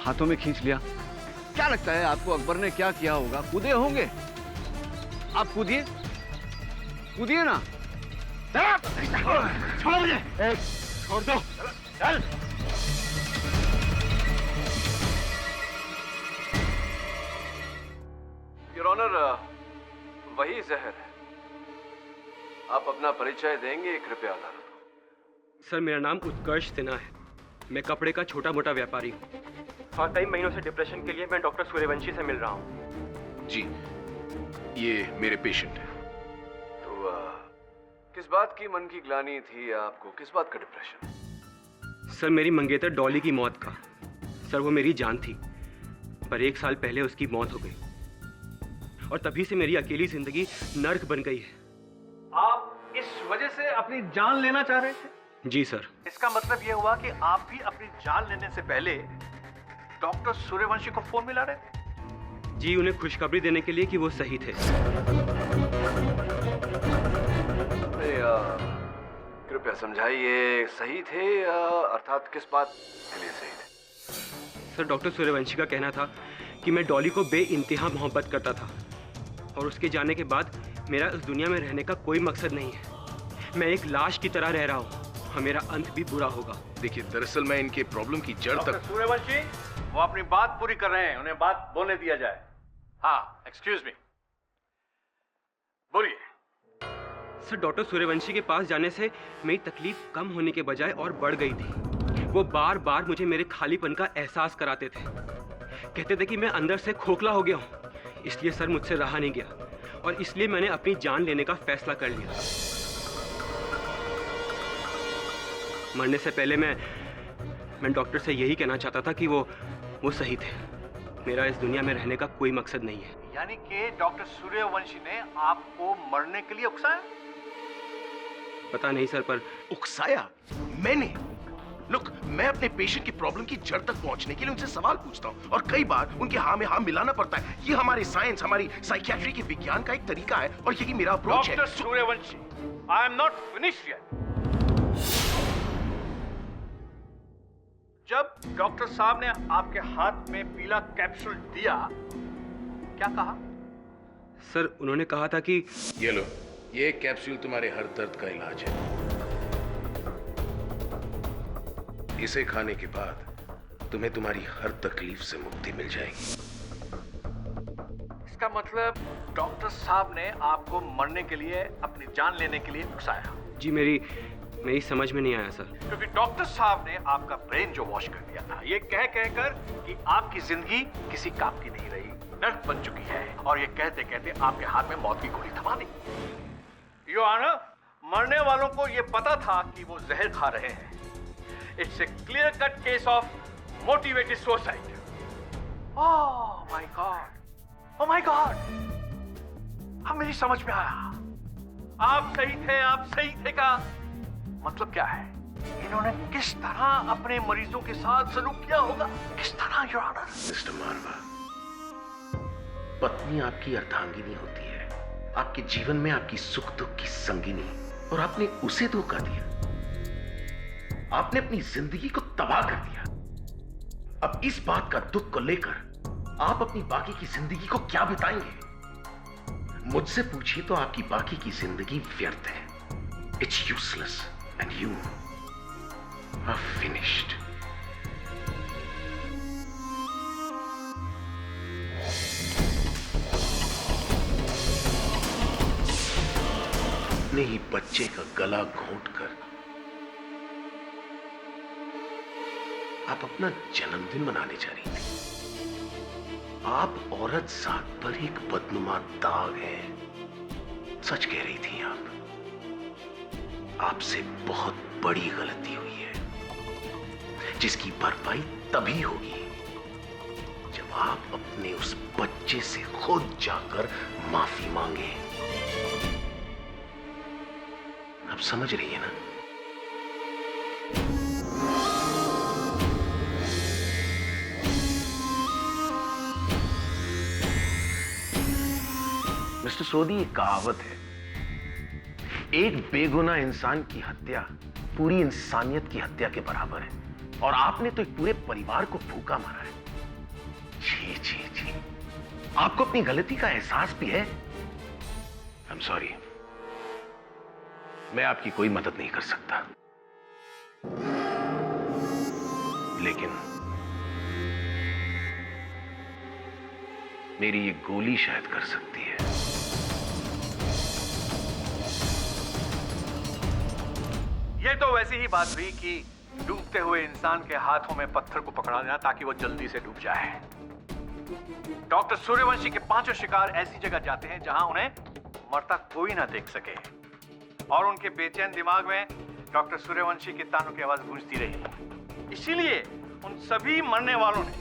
हाथों में खींच लिया। क्या लगता है आपको अकबर ने क्या किया होगा? कूदे होंगे? आप कूदिए, कूदिए ना। छोड़ो मुझे, छोड़ दो, चल। योर ऑनर, वही जहर है। आप अपना परिचय देंगे कृपया अदालत? सर मेरा नाम उत्कर्ष सिन्हा है, मैं कपड़े का छोटा मोटा व्यापारी हूँ और कई महीनों से डिप्रेशन के लिए मैं डॉक्टर सूर्यवंशी से मिल रहा हूँ। जी, ये मेरे पेशेंट हैं। तो किस बात की मन की ग्लानि थी आपको, किस बात का डिप्रेशन? सर मेरी मंगेतर डॉली की मौत का। सर वो मेरी जान थी, पर 1 साल पहले उसकी मौत हो गई और तभी से मेरी अकेली जिंदगी नर्क बन गई है। आप इस वजह से अपनी जान लेना चाह रहे थे? जी सर। इसका मतलब यह हुआ कि आप भी अपनी जान लेने से पहले डॉक्टर सूर्यवंशी को फोन मिला रहे थे? जी, उन्हें खुशखबरी देने के लिए कि वो सही थे। कृपया समझाइए, सही थे अर्थात किस बात के लिए सही थे? सर डॉक्टर सूर्यवंशी का कहना था कि मैं डॉली को बेइंतहा मोहब्बत करता था और उसके जाने के बाद मेरा इस दुनिया में रहने का कोई मकसद नहीं है। मैं एक लाश की तरह रह रहा हूँ और मेरा अंत भी बुरा होगा। देखिए, दरअसल मैं इनके प्रॉब्लम की जड़ तक। सूर्यवंशी, वो अपनी बात पूरी कर रहे हैं, उन्हें बात बोलने दिया जाए। हाँ, एक्सक्यूज मी, बोलिए। सर डॉक्टर सूर्यवंशी के पास जाने से मेरी तकलीफ कम होने के बजाय और बढ़ गई थी। वो बार बार मुझे मेरे खालीपन का एहसास कराते थे, कहते थे कि मैं अंदर से खोखला हो गया हूँ। इसलिए सर मुझसे रहा नहीं गया और इसलिए मैंने अपनी जान लेने का फैसला कर लिया। मरने से पहले मैं डॉक्टर से यही कहना चाहता था कि वो सही थे। मेरा इस दुनिया में रहने का कोई मकसद नहीं है। यानी कि डॉक्टर सूर्यवंशी ने आपको मरने के लिए उकसाया? पता नहीं सर, पर उकसाया मैंने? लुक, मैं अपने पेशेंट की प्रॉब्लम की जड़ तक पहुंचने के लिए उनसे सवाल पूछता हूं और कई बार उनके हाँ में हाँ मिलाना पड़ता है। ये हमारे साइंस, हमारी साइकियाट्री के विज्ञान का एक तरीका है और यही मेरा अप्रोच है। Doctor Suryavanshi, I am not finished yet. जब डॉक्टर साहब ने आपके हाथ में पीला कैप्सूल दिया, क्या कहा? सर उन्होंने कहा था कि ये लो, ये कैप्सूल तुम्हारे हर दर्द का इलाज है। इसे खाने के बाद तुम्हें तुम्हारी हर तकलीफ से मुक्ति मिल जाएगी। इसका मतलब डॉक्टर साहब ने आपको मरने के लिए, अपनी जान लेने के लिए उकसाया? जी, मेरी समझ में नहीं आया सर। क्योंकि डॉक्टर साहब ने आपका ब्रेन जो वॉश कर दिया था, ये कह कहकर कि आपकी जिंदगी किसी काम की नहीं रही, नर्क बन चुकी है, और ये कहते कहते आपके हाथ में मौत की गोली थमा दी। योर ऑनर, मरने वालों को ये पता था कि वो जहर खा रहे हैं। It's a clear cut case of motivated suicide. Oh my God, oh my God, अब मेरी समझ में आया। आप सही थे, आप सही थे का मतलब क्या है? इन्होंने किस तरह अपने मरीजों के साथ सलूक किया होगा, किस तरह योर ऑनर। मिस्टर मारवा, पत्नी आपकी अर्धांगिनी होती है, आपके जीवन में आपकी सुख दुख की संगिनी, और आपने उसे धोखा दिया। आपने अपनी जिंदगी को तबाह कर दिया। अब इस बात का दुख को लेकर आप अपनी बाकी की जिंदगी को क्या बिताएंगे? मुझसे पूछिए तो आपकी बाकी की जिंदगी व्यर्थ है। It's useless and you are finished. अपने ही बच्चे का गला घोंटकर आप अपना जन्मदिन मनाने जा रही थी। आप औरत जात पर एक बदनुमा दाग है, सच कह रही थी आप। आपसे बहुत बड़ी गलती हुई है, जिसकी भरपाई तभी होगी जब आप अपने उस बच्चे से खुद जाकर माफी मांगे। आप समझ रही है ना? मिस्टर सोदी, एक कहावत है, एक बेगुनाह इंसान की हत्या पूरी इंसानियत की हत्या के बराबर है, और आपने तो एक पूरे परिवार को भूखा मारा है। जी जी जी, आपको अपनी गलती का एहसास भी है। आई एम सॉरी, मैं आपकी कोई मदद नहीं कर सकता, लेकिन मेरी ये गोली शायद कर सकती है। ये तो वैसी ही बात हुई कि डूबते हुए इंसान के हाथों में पत्थर को पकड़ा देना ताकि वो जल्दी से डूब जाए। डॉक्टर सूर्यवंशी के पांचों शिकार ऐसी जगह जाते हैं जहां उन्हें मरता कोई ना देख सके, और उनके बेचैन दिमाग में डॉक्टर सूर्यवंशी के तानों की आवाज गूंजती रही। इसीलिए उन सभी मरने वालों ने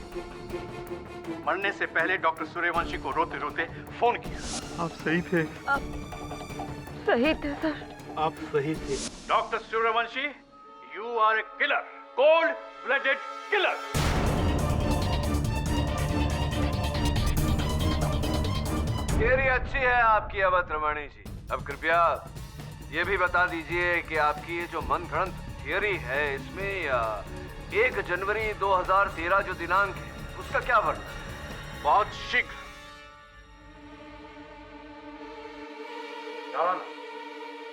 मरने से पहले डॉक्टर सूर्यवंशी को रोते रोते फोन किया। आप सही थे। सही थे सर। आप सही थे। Doctor Suryavanshi, you are a killer, cold blooded killer. Theory अच्छी है आपकी अवध रमणी जी। अब कृपया ये भी बता दीजिए कि आपकी ये जो मनगढ़ंत थियरी है, इसमें 1 जनवरी 2013 जो दिनांक है उसका क्या वर्णन है? बहुत शीघ्र।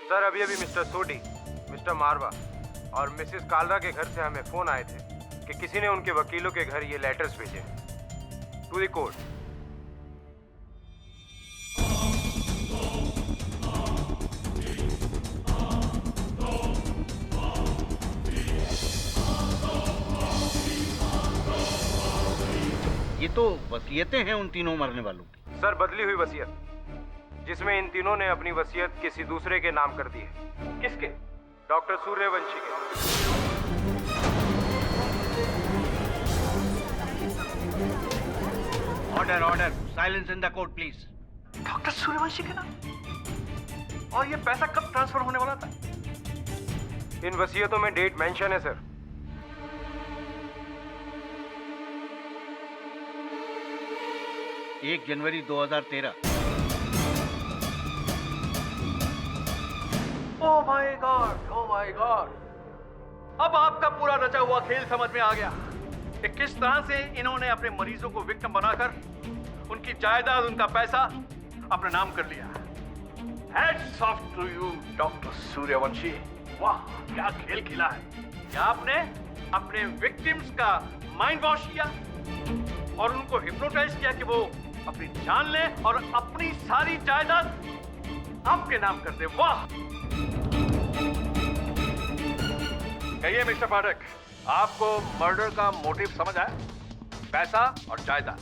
सर, अभी मिस्टर सोडी, मिस्टर मारवा और मिसेस कालरा के घर से हमें फोन आए थे कि किसी ने उनके वकीलों के घर ये लेटर्स भेजे टू द कोर्ट। ये तो वसीयतें हैं उन तीनों मरने वालों की। सर, बदली हुई वसीयत, जिसमें इन तीनों ने अपनी वसीयत किसी दूसरे के नाम कर दी है। किसके? डॉक्टर सूर्यवंशी के। Order order, silence in the court please. Doctor Suryavanshi के नाम? और ये पैसा कब ट्रांसफर होने वाला था? इन वसीयतों में डेट मेंशन है सर। एक जनवरी 2013। Oh my God, oh my God. अब आपका पूरा रचा हुआ खेल समझ में आ गया कि किस तरह से इन्होंने अपने मरीजों को विक्टिम बनाकर उनकी जायदाद, उनका पैसा अपने नाम कर लिया। Hats off to you doctor Suryavanshi. वाह, क्या खेल खेला है। क्या आपने अपने विक्टिम्स का माइंड वॉश किया और उनको हिप्नोटाइज किया कि वो अपनी जान ले और अपनी सारी जायदाद आपके नाम कर दे। वाह। कहिए मिस्टर पाठक, आपको मर्डर का मोटिव समझ आया? पैसा और जायदाद।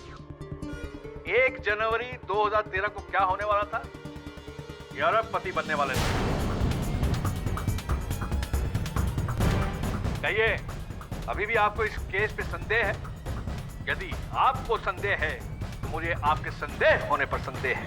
1 जनवरी 2013 को क्या होने वाला था? ये अरबपति बनने वाले थे। कहिए, अभी भी आपको इस केस पे संदेह है? यदि आपको संदेह है तो मुझे आपके संदेह होने पर संदेह है।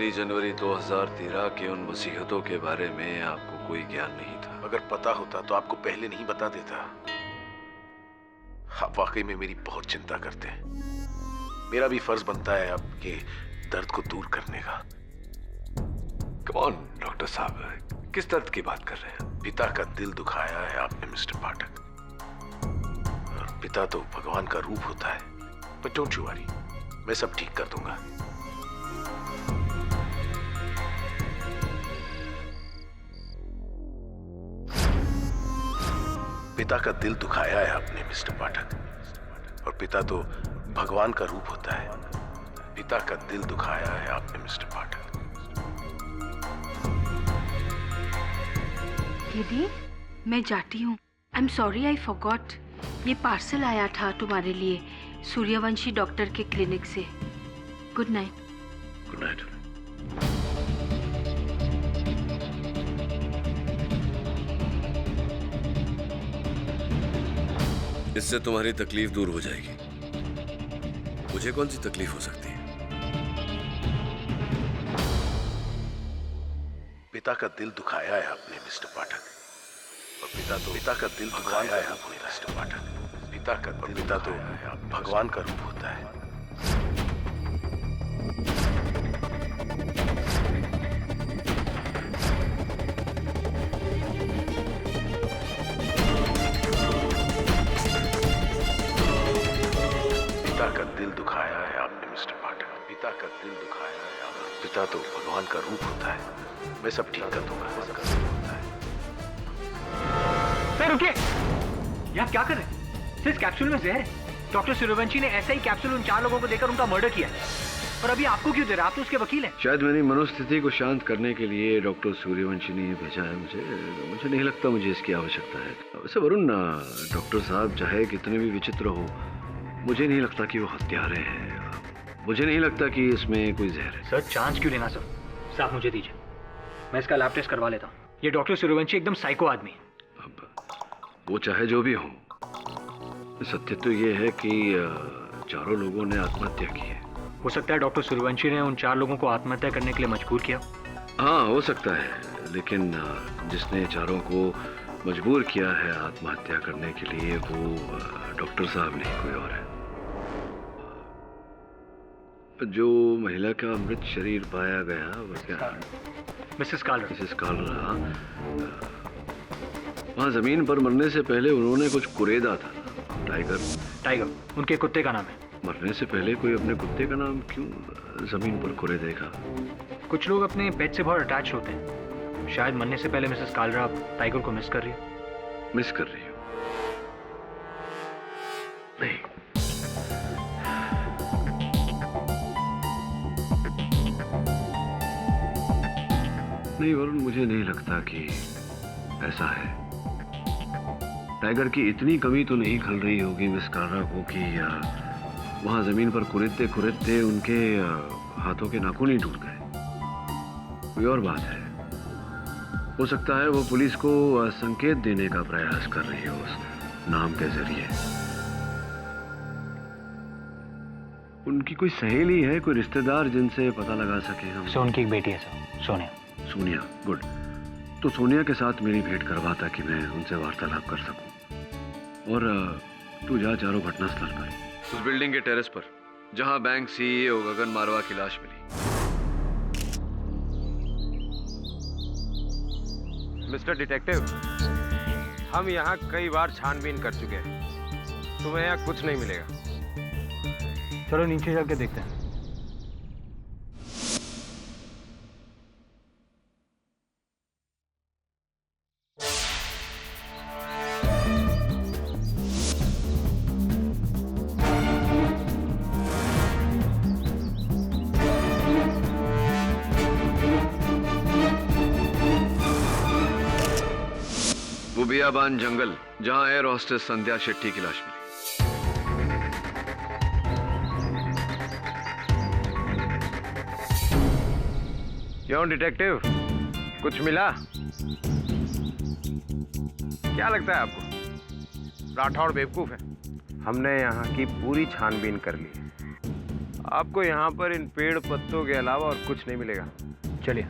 1 जनवरी 2013 के उन मुसीबतों के बारे में आपको कोई ज्ञान नहीं था। अगर पता होता तो आपको पहले नहीं बता देता। आप वाकई में मेरी बहुत चिंता करते हैं। मेरा भी फर्ज बनता है आपके दर्द को दूर करने का। कम ऑन डॉक्टर साहब, किस दर्द की बात कर रहे हैं? पिता का दिल दुखाया है आपने मिस्टर पाठक। और पिता तो भगवान का रूप होता है। बट डोंट यू वरी, मैं सब ठीक कर दूंगा। पिता का दिल दुखाया है आपने मिस्टर पाठक। और पिता तो भगवान का रूप होता है। पिता का दिल दुखाया है आपने मिस्टर पाठक। दीदी, मैं जाती हूँ। I am sorry, I forgot. ये पार्सल आया था तुम्हारे लिए सूर्यवंशी डॉक्टर के क्लिनिक से। Good night. Good night. इससे तुम्हारी तकलीफ दूर हो जाएगी। मुझे कौन सी तकलीफ हो सकती है? पिता का दिल दुखाया है आपने मिस्टर पाठक। और पिता का दिल दुखाया है आपने मिस्टर पाठक। पिता तो भगवान का रूप होता है। पिता का दिल दुखाया है आपने मिस्टर पाठक। पिता का दिल दुखाया है आपने। पिता तो भगवान का रूप होता है। मैं सब ठीक कर दूंगा। सर रुकिए, ये आप क्या कर रहे हैं? सर, इस कैप्सूल में जहर है। डॉक्टर सूर्यवंशी ने ऐसा ही कैप्सूल उन 4 लोगों को देकर उनका मर्डर किया। और अभी आपको क्यों दे रहे हैं? आप तो उसके वकील हैं। शायद मेरी मनोस्थिति को शांत करने के लिए डॉक्टर सूर्यवंशी ने भेजा है मुझे नहीं लगता मुझे इसकी आवश्यकता है। वैसे वरुण, डॉक्टर साहब चाहे कितने भी विचित्र हो, मुझे नहीं लगता कि वो हत्यारे हैं। मुझे नहीं लगता कि इसमें कोई जहर है। सर, चांस क्यों लेना? सर आप मुझे दीजिए, मैं इसका लैब टेस्ट करवा लेता हूँ। ये डॉक्टर सूर्यवंशी एकदम साइको आदमी है। वो चाहे जो भी हो, सत्य तो ये है कि 4 लोगों ने आत्महत्या की है। हो सकता है डॉक्टर सूर्यवंशी ने उन 4 लोगों को आत्महत्या करने के लिए मजबूर किया। हाँ, हो सकता है, लेकिन जिसने 4 को मजबूर किया है आत्महत्या करने के लिए, वो डॉक्टर साहब नहीं, कोई और है। जो महिला का मृत शरीर पाया गया वो क्या? मिसेस कालरा। मिसेस कालरा, वहाँ जमीन पर मरने से पहले उन्होंने कुछ कुरेदा था। टाइगर उनके कुत्ते का नाम है। मरने से पहले कोई अपने कुत्ते का नाम क्यों जमीन पर कुरेदेगा? कुछ लोग अपने पेट से बहुत अटैच होते हैं। शायद मरने से पहले मिसेस कालरा टाइगर को मिस कर रही हो। मिस कर रही हो? नहीं, नहीं वरुण, मुझे नहीं लगता कि ऐसा है। टाइगर की इतनी कमी तो नहीं खल रही होगी मिस कालरा को कि वहां जमीन पर कुरेदते कुरेदते उनके हाथों के नाखून ही टूट गए। कोई और बात है। हो सकता है वो पुलिस को संकेत देने का प्रयास कर रही हो उस नाम के जरिए। उनकी कोई सहेली है, कोई रिश्तेदार जिनसे पता लगा सके हम? सो उनकी एक बेटी है सर, सोनिया। सोनिया, गुड। तो सोनिया के साथ मेरी भेंट करवा ताकि मैं उनसे वार्तालाप कर सकूं। और तू जा चारों घटनास्थल पर, उस बिल्डिंग के टेरेस पर जहां बैंक सीईओ गगन मारवा की लाश मिली। मिस्टर डिटेक्टिव, हम यहाँ कई बार छानबीन कर चुके हैं। तुम्हें यहाँ कुछ नहीं मिलेगा। चलो नीचे जाके देखते हैं। वो बियाबान जंगल जहां एयर होस्टेस संध्या शेट्टी की लाश मिली। क्यों डिटेक्टिव, कुछ मिला? क्या लगता है आपको राठौड़ बेवकूफ है? हमने यहाँ की पूरी छानबीन कर ली है। आपको यहाँ पर इन पेड़ पत्तों के अलावा और कुछ नहीं मिलेगा। चलिए।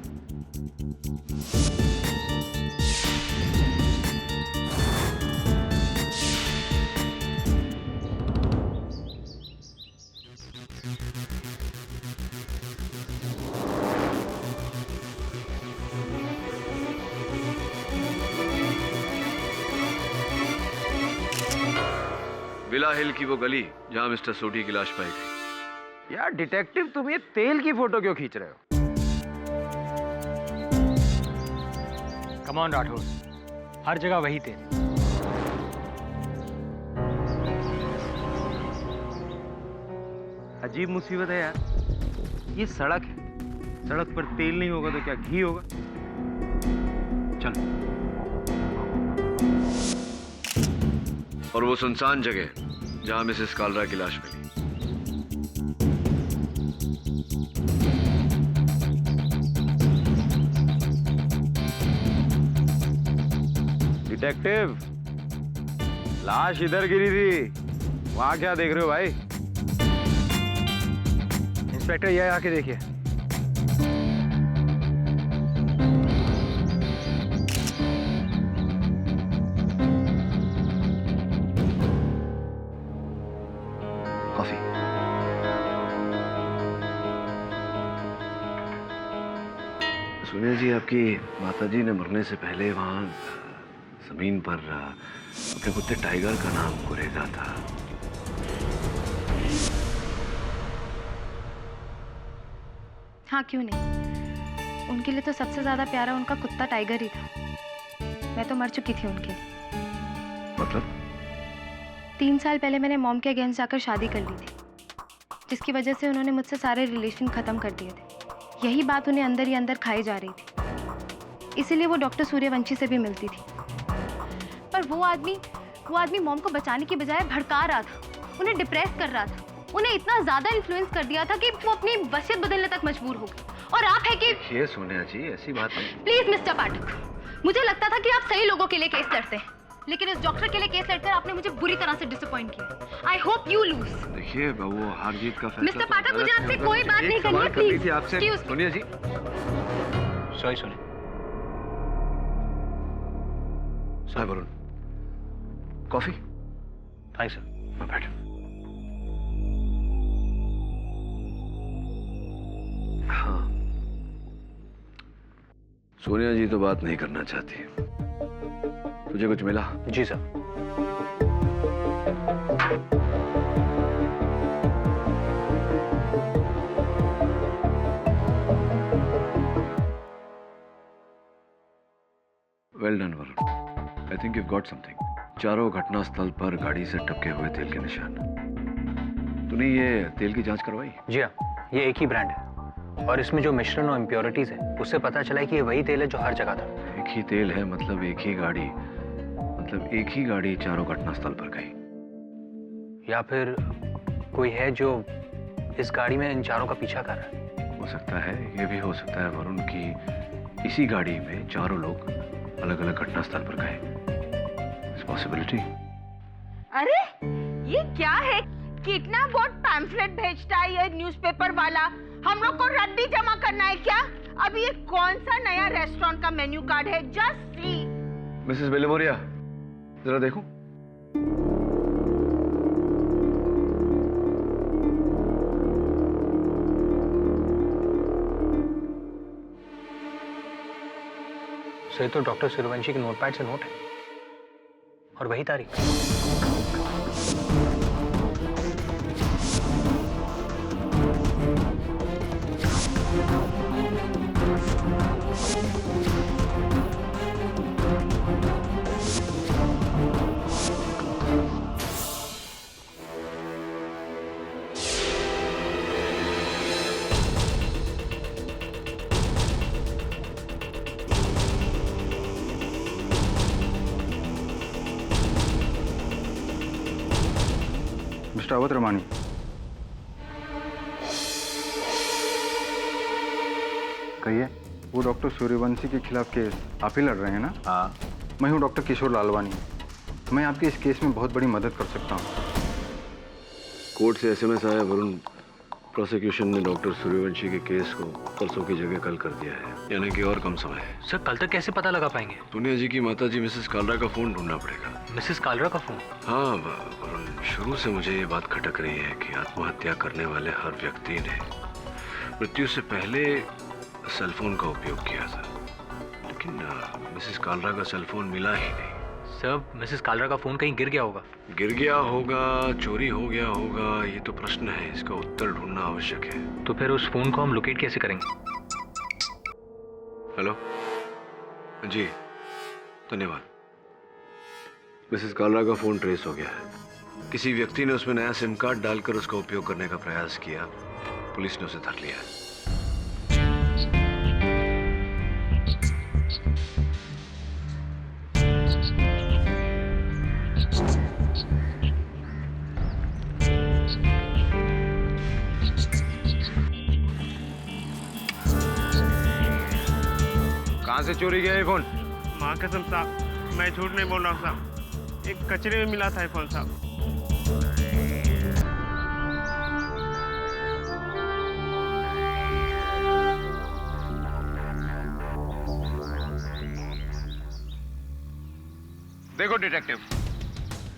विला हिल की वो गली जहां मिस्टर सोटी की लाश पाई गई। यार डिटेक्टिव, तुम ये तेल की फोटो क्यों खींच रहे हो? कम ऑन राठौर, हर जगह वही तेल। अजीब मुसीबत है यार। ये सड़क है, सड़क पर तेल नहीं होगा तो क्या घी होगा? चलो। और वो सुनसान जगह जहां मिसेस कालरा की लाश मिली। डिटेक्टिव, लाश इधर गिरी थी, वहां क्या देख रहे हो भाई? इंस्पेक्टर, ये आके देखिए। सोनिया जी, आपकी माताजी ने मरने से पहले वहां जमीन पर अपने कुत्ते टाइगर का नाम कुरेदा था। हाँ, क्यों नहीं। उनके लिए तो सबसे ज्यादा प्यारा उनका कुत्ता टाइगर ही था। मैं तो मर चुकी थी उनके लिए। मतलब? 3 साल पहले मैंने मॉम के अगेंस्ट जाकर शादी कर ली थी, जिसकी वजह से उन्होंने मुझसे सारे रिलेशन खत्म कर दिए थे। यही बात उन्हें अंदर ही अंदर खाई जा रही थी, इसीलिए वो डॉक्टर सूर्यवंशी से भी मिलती थी। पर वो आदमी मॉम को बचाने की बजाय भड़का रहा था, उन्हें डिप्रेस कर रहा था, उन्हें इतना ज्यादा इन्फ्लुएंस कर दिया था कि वो अपनी वसीयत बदलने तक मजबूर हो गई। और आप है कि ये सोनिया जी, ऐसी बात नहीं। प्लीज मिस्टर पाठक, मुझे लगता था कि आप सही लोगों के लिए केस लड़ते हैं, लेकिन इस डॉक्टर के लिए केस लड़कर आपने मुझे बुरी तरह से डिसअपॉइंट किया। I hope you lose. देखिए, वो हार जीत का फैसला। मिस्टर पाठक, मुझे आपसे कोई बात नहीं करनी है, प्लीज। आपसे सोनिया जी। Sorry sorry. साहब वरुण, कॉफी? Thanks sir. बैठ। हाँ, सोनिया जी तो बात नहीं करना चाहती। तुझे कुछ मिला? जी sir. Well done Varun, I think you got something. चारों घटना स्थल पर गाड़ी से टपके हुए तेल के निशान। तूने ये तेल की जांच करवाई? जी हाँ, ये एक ही ब्रांड है और इसमें जो मिश्रण और इम्प्योरिटीज है उससे पता चला है कि ये वही तेल है जो हर जगह था। एक ही तेल है मतलब एक ही गाड़ी, मतलब एक ही गाड़ी चारों घटना स्थल पर गई। या फिर कोई है जो इस गाड़ी में इन चारों का पीछा कर रहा है। हो सकता है, ये भी हो सकता है वरुण की इसी गाड़ी में चारों लोग अलग अलग घटना स्थल पर गए। पॉसिबिलिटी। अरे ये क्या है? कितना बोर्ड पैम्फलेट भेजता है ये न्यूज़पेपर वाला। हम लोग को रद्दी जमा करना है क्या? अब ये कौन सा नया रेस्टोरेंट का मेन्यू कार्ड है? Just see. मिसेस बेलेमोरिया, जरा देखो। सही तो डॉक्टर सूर्यवंशी के नोटपैड से नोट है और वही तारीख। मिस्टर अवध रमानी, कहिए। वो डॉक्टर सूर्यवंशी के खिलाफ केस आप ही लड़ रहे हैं ना? हाँ। मैं हूँ डॉक्टर किशोर लालवानी। मैं आपकी इस केस में बहुत बड़ी मदद कर सकता हूँ। कोर्ट से एसएमएस आया वरुण, प्रोसिक्यूशन ने डॉक्टर सूर्यवंशी के केस को परसों की जगह कल कर दिया है, यानी कि और कम समय है। सर कल तक कैसे पता लगा पाएंगे? सोनिया जी की माताजी मिसेस कालरा का फोन ढूंढना पड़ेगा। मिसेस कालरा का फोन? हाँ वरुण, शुरू से मुझे ये बात खटक रही है कि आत्महत्या करने वाले हर व्यक्ति ने मृत्यु से पहले सेलफोन का उपयोग किया था, लेकिन मिसेस कालरा का सेलफोन मिला ही नहीं। सर मिसेस कालरा का फोन कहीं गिर गया होगा। गिर गया होगा, चोरी हो गया होगा, ये तो प्रश्न है, इसका उत्तर ढूंढना आवश्यक है। तो फिर उस फोन को हम लोकेट कैसे करेंगे? हेलो जी, धन्यवाद। मिसेस कालरा का फोन ट्रेस हो गया है। किसी व्यक्ति ने उसमें नया सिम कार्ड डालकर उसका उपयोग करने का प्रयास किया। पुलिस ने उसे धर लिया है। कहाँ से चोरी गया ये फोन? माँ कसम साहब, मैं झूठ नहीं बोल रहा हूँ साहब, एक कचरे में मिला था ये फोन साहब। देखो डिटेक्टिव,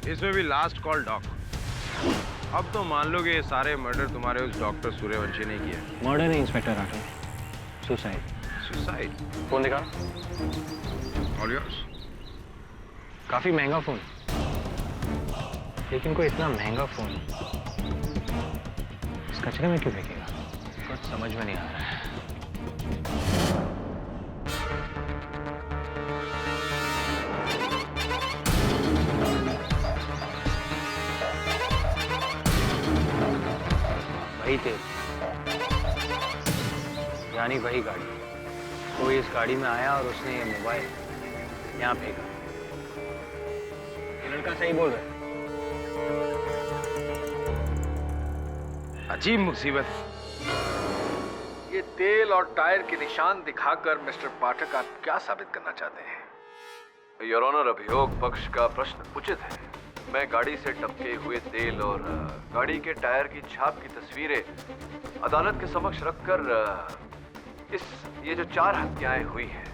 इसमें भी लास्ट कॉल डॉक। अब तो मान लो कि ये सारे मर्डर तुम्हारे उस डॉक्टर सूर्यवंशी ने किया। मर्डर नहीं inspector Rathore, suicide. Suicide? Phone दिखा। All yours. काफी महंगा फोन, लेकिन कोई इतना महंगा फोन इस कचरे में क्यों फेंकेगा? कुछ समझ में नहीं आ रहा है। वही थे, यानी वही गाड़ी। कोई इस गाड़ी में आया और उसने ये मोबाइल यहाँ फेंका। ये लड़का सही बोल रहा है। अजीब मुसीबत। ये तेल और टायर के निशान दिखाकर मिस्टर पाठक आप क्या साबित करना चाहते हैं? योर ऑनर, अभियोग पक्ष का प्रश्न उचित है। मैं गाड़ी से टपके हुए तेल और गाड़ी के टायर की छाप की तस्वीरें अदालत के समक्ष रखकर ये जो 4 हत्याएं हुई हैं,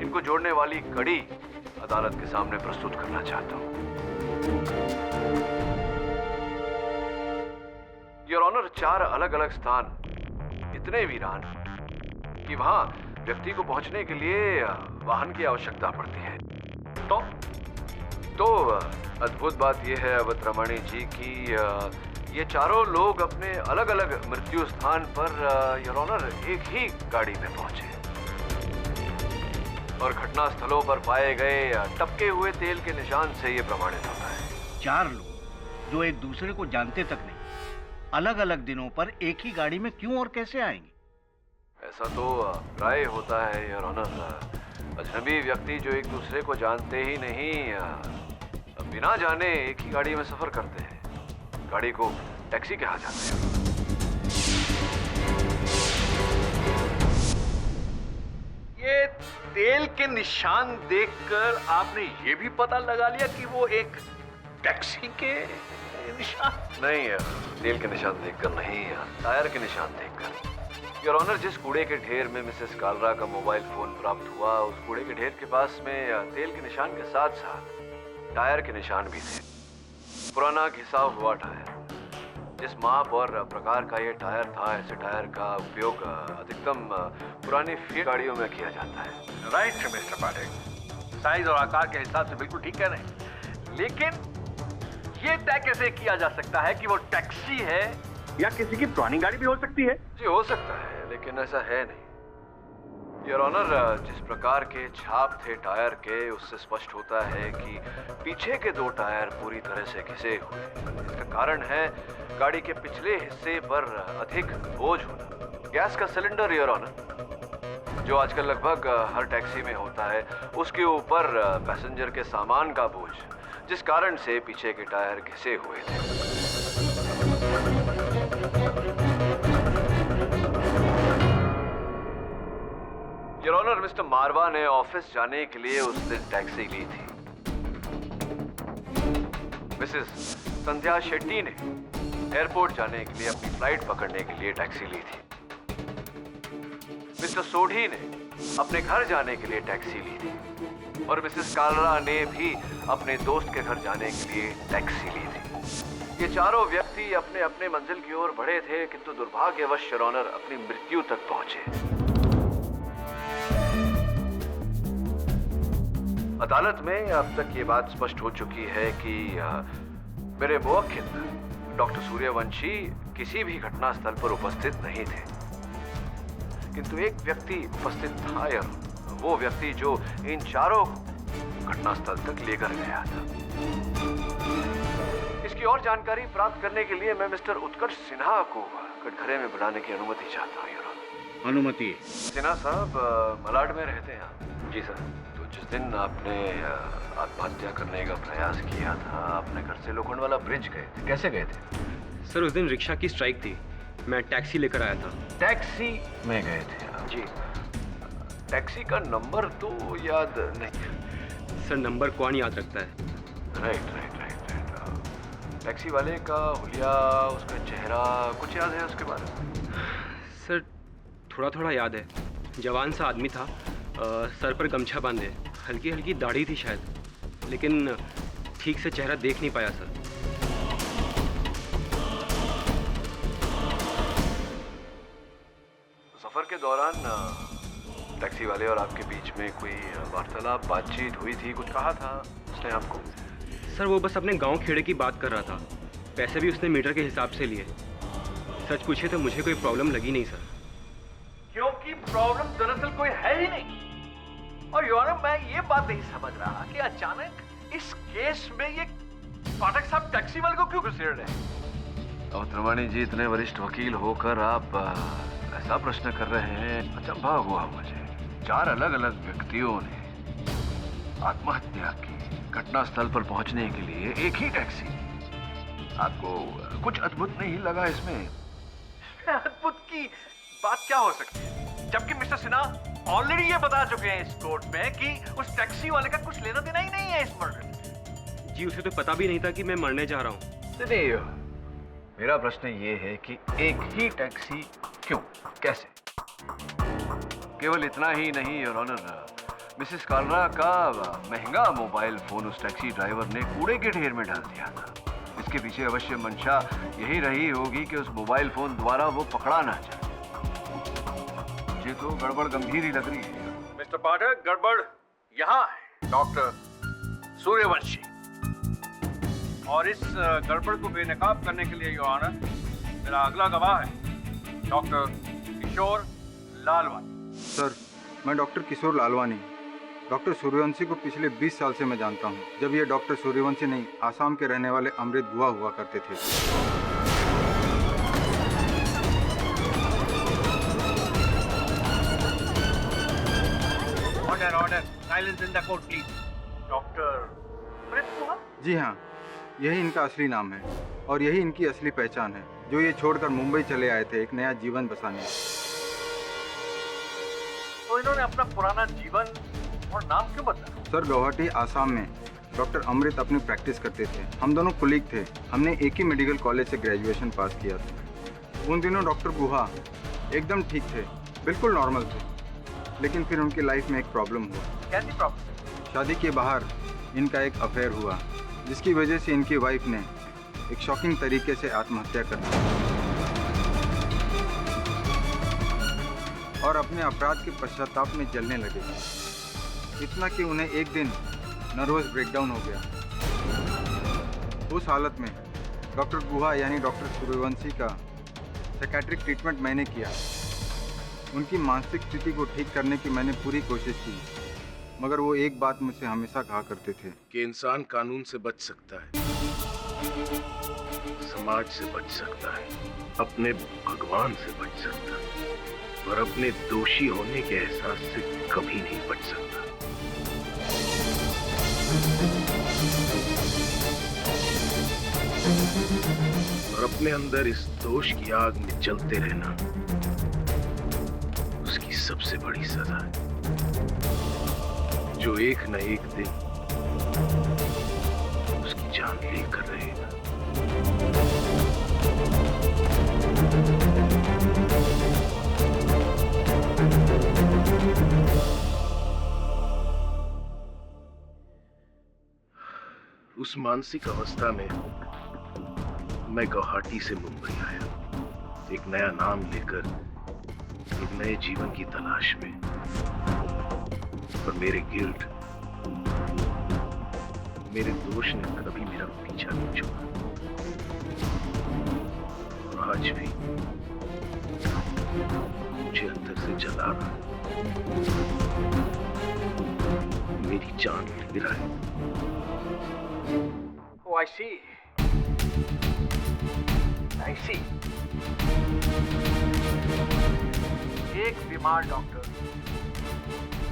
इनको जोड़ने वाली कड़ी अदालत के सामने प्रस्तुत करना चाहता हूं। योर ऑनर, 4 अलग अलग स्थान इतने वीरान कि वहां व्यक्ति को पहुंचने के लिए वाहन की आवश्यकता पड़ती है। तो अद्भुत बात यह है अवतरमणि जी कि ये चारों लोग अपने अलग अलग मृत्यु स्थान पर योर ऑनर एक ही गाड़ी में पहुंचे और घटना स्थलों पर पाए गए टपके हुए तेल के निशान से ये प्रमाणित होता है। 4 लोग जो एक दूसरे को जानते तक नहीं, अलग अलग दिनों पर एक ही गाड़ी में क्यों और कैसे आएंगे? ऐसा तो प्राय होता है योर ऑनर। अजनबी व्यक्ति जो एक दूसरे को जानते ही नहीं, बिना जाने एक ही गाड़ी में सफर करते हैं। गाड़ी को टैक्सी कहा जाता है। ये तेल के निशान देखकर आपने ये भी पता लगा लिया कि वो एक टैक्सी के निशान? नहीं, तेल के निशान देखकर नहीं, टायर के निशान देखकर। योर ऑनर, जिस कूड़े के ढेर में मिसेस कालरा का मोबाइल फोन प्राप्त हुआ, उस कूड़े के ढेर के पास में तेल के निशान के साथ साथ टायर के निशान भी थे। पुराना घिसा हुआ टायर। जिस माप और प्रकार का ये टायर था, ऐसे टायर का उपयोग अधिकतम पुरानी फील्ड गाड़ियों में किया जाता है। राइट मिस्टर पाठक, साइज और आकार के हिसाब से बिल्कुल ठीक कह रहे हैं, लेकिन ये तय कैसे किया जा सकता है कि वो टैक्सी है या किसी की पुरानी गाड़ी भी हो सकती है? जी हो सकता है, लेकिन ऐसा है नहीं। योर ऑनर, जिस प्रकार के छाप थे टायर के, उससे स्पष्ट होता है कि पीछे के 2 टायर पूरी तरह से घिसे हुए। इसका कारण है गाड़ी के पिछले हिस्से पर अधिक बोझ होना। गैस का सिलेंडर योर ऑनर, जो आजकल लगभग हर टैक्सी में होता है, उसके ऊपर पैसेंजर के सामान का बोझ, जिस कारण से पीछे के टायर घिसे हुए थे। योर ऑनर, मिस्टर मारवा ने ऑफिस जाने के लिए उस दिन टैक्सी ली थी। मिसेस संध्या शेट्टी ने एयरपोर्ट जाने के लिए अपनी फ्लाइट पकड़ने के लिए टैक्सी ली थी। मिस्टर सोढ़ी ने अपने घर जाने के लिए टैक्सी ली थी और मिसेस कालरा ने भी अपने दोस्त के घर जाने के लिए टैक्सी ली थी। ये चारों व्यक्ति अपने अपने मंजिल की ओर बढ़े थे, किंतु दुर्भाग्यवश योर ऑनर अपनी मृत्यु तक पहुंचे। अदालत में अब तक ये बात स्पष्ट हो चुकी है कि मेरे मुवक्किल डॉक्टर सूर्यवंशी किसी भी घटनास्थल पर उपस्थित नहीं थे, किंतु एक व्यक्ति उपस्थित था, वो व्यक्ति जो इन चारों को घटनास्थल तक लेकर गया था। इसकी और जानकारी प्राप्त करने के लिए मैं मिस्टर उत्कर्ष सिन्हा को कटघरे में बुलाने की अनुमति चाहता हूँ। अनुमति? सिन्हा साहब मलाड में रहते हैं। जी सर। तो जिस दिन आपने आत्महत्या करने का प्रयास किया था, अपने घर से लोखंडवाला ब्रिज गए थे, कैसे गए थे? सर उस दिन रिक्शा की स्ट्राइक थी, मैं टैक्सी लेकर आया था। टैक्सी में गए थे आप? जी। टैक्सी का नंबर तो याद नहीं। सर नंबर कौन याद रखता है? राइट। टैक्सी वाले का हुलिया, उसका चेहरा कुछ याद है उसके बारे में? सर थोड़ा थोड़ा याद है। जवान सा आदमी था, सर पर गमछा बांधे, हल्की हल्की दाढ़ी थी शायद, लेकिन ठीक से चेहरा देख नहीं पाया सर। सफर के दौरान टैक्सी वाले और आपके बीच में कोई वार्तालाप, बातचीत हुई थी? कुछ कहा था उसने आपको? सर वो बस अपने गांव खेड़े की बात कर रहा था, पैसे भी उसने मीटर के हिसाब से लिए। सच पूछे तो मुझे कोई प्रॉब्लम लगी नहीं सर। क्योंकि प्रॉब्लम दरअसल कोई है ही नहीं। और योर ऑनर, मैं ये बात नहीं समझ रहा कि अचानक इस केस में ये पाठक साहब टैक्सी वाले को क्यों घुसेड़ रहे हैं? अब त्रिवाणी जी, इतने वरिष्ठ वकील होकर आप ऐसा प्रश्न कर रहे हैं, अचंभा हुआ मुझे। 4 अलग अलग व्यक्तियों ने आत्महत्या की, घटनास्थल पर पहुंचने के लिए एक ही टैक्सी। आपको कुछ अद्भुत नहीं लगा इसमें? अद्भुत की बात क्या हो सकती है, जबकि मिस्टर सिन्हा ऑलरेडी ये बता चुके हैं इस कोर्ट में कि उस टैक्सी वाले का कुछ लेना देना ही नहीं है इस मर्डर। जी उसे तो पता भी नहीं था कि मैं मरने जा रहा हूँ। नहीं, मेरा प्रश्न ये है कि एक ही टैक्सी क्यों, कैसे? केवल इतना ही नहीं योर ऑनर, मिसेस कालरा का महंगा मोबाइल फोन उस टैक्सी ड्राइवर ने कूड़े के ढेर में डाल दिया था। इसके पीछे अवश्य मंशा यही रही होगी कि उस मोबाइल फोन द्वारा वो पकड़ा ना जाए। मुझे तो गड़बड़ गंभीर ही लग रही है। मिस्टर पाठक, गड़बड़ यहाँ है डॉक्टर सूर्यवंशी, और इस गड़बड़ को बेनकाब करने के लिए योर ऑनर मेरा अगला गवाह है डॉक्टर किशोर लालवानी। सर, मैं डॉक्टर किशोर लालवानी डॉक्टर सूर्यवंशी को पिछले 20 साल से मैं जानता हूँ, जब ये डॉक्टर सूर्यवंशी नहीं, आसाम के रहने वाले अमृत गुहा हुआ करते थे। Order, silence in the court please. Doctor Amrit Guha? जी हाँ, यही इनका असली नाम है और यही इनकी असली पहचान है, जो ये छोड़कर मुंबई चले आए थे एक नया जीवन बसाने। तो इन्होंने अपना पुराना जीवन और नाम क्यों बदला? सर, गुवाहाटी आसाम में डॉक्टर अमृत अपनी प्रैक्टिस करते थे। हम दोनों कुलीग थे, हमने एक ही मेडिकल कॉलेज से ग्रेजुएशन पास किया था। उन दिनों डॉक्टर गुहा एकदम ठीक थे, बिल्कुल नॉर्मल थे, लेकिन फिर उनकी लाइफ में एक प्रॉब्लम हुआ। कैसी प्रॉब्लम? शादी के बाहर इनका एक अफेयर हुआ, जिसकी वजह से इनकी वाइफ ने एक शॉकिंग तरीके से आत्महत्या कर दी और अपने अपराध के पश्चाताप में जलने लगे। इतना कि उन्हें एक दिन नर्वस ब्रेकडाउन हो गया। उस हालत में डॉक्टर गुहा यानी डॉक्टर सूर्यवंशी का साइकियाट्रिक ट्रीटमेंट मैंने किया। उनकी मानसिक स्थिति को ठीक करने की मैंने पूरी कोशिश की, मगर वो एक बात मुझसे हमेशा कहा करते थे कि इंसान कानून से बच सकता है, समाज से बच सकता है, अपने भगवान से बच सकता है, पर अपने दोषी होने के एहसास से कभी नहीं बच सकता। और अपने अंदर इस दोष की आग में जलते रहना उसकी सबसे बड़ी सजा है, जो एक न एक दिन उसकी जान लेकर रहेगा। उस मानसिक अवस्था में मैं गुवाहाटी से मुंबई आया, एक नया नाम लेकर, एक नए जीवन की तलाश में। पर मेरे गिल्ट, मेरे दोष ने कभी मेरा पीछा नहीं छोड़ा। और आज भी मुझे अंदर से जला रहा, मेरी जान ले रहा है। Oh, I see. I see. एक बीमार डॉक्टर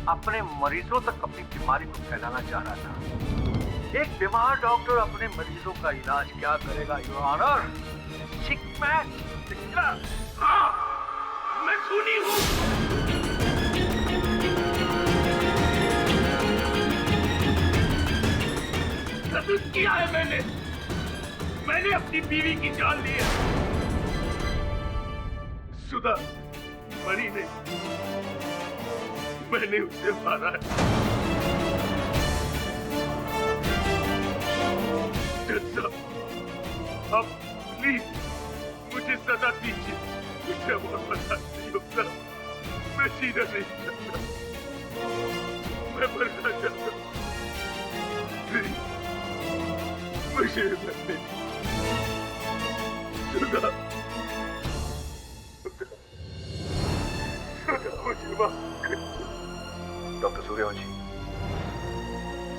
अपने मरीजों तक अपनी बीमारी को फैलाना चाह रहा था। एक बीमार डॉक्टर अपने मरीजों का इलाज क्या करेगा, योर ऑनर? सिक मैन, हाँ, मैं खूनी हूँ। कसूर किया है मैंने अपनी बीवी की जान ली है। सुधा मरी नहीं, मैंने उसे मारा है। जज साहब, अब प्लीज मुझे सजा दीजिए। मुझे और बर्दाश्त नहीं होता, मैं जीना नहीं चाहता, मैं मरना चाहता हूँ। प्लीज मुझे मरने सुधा, मुझे माफ कर। डॉक्टर सूर्यवंशी,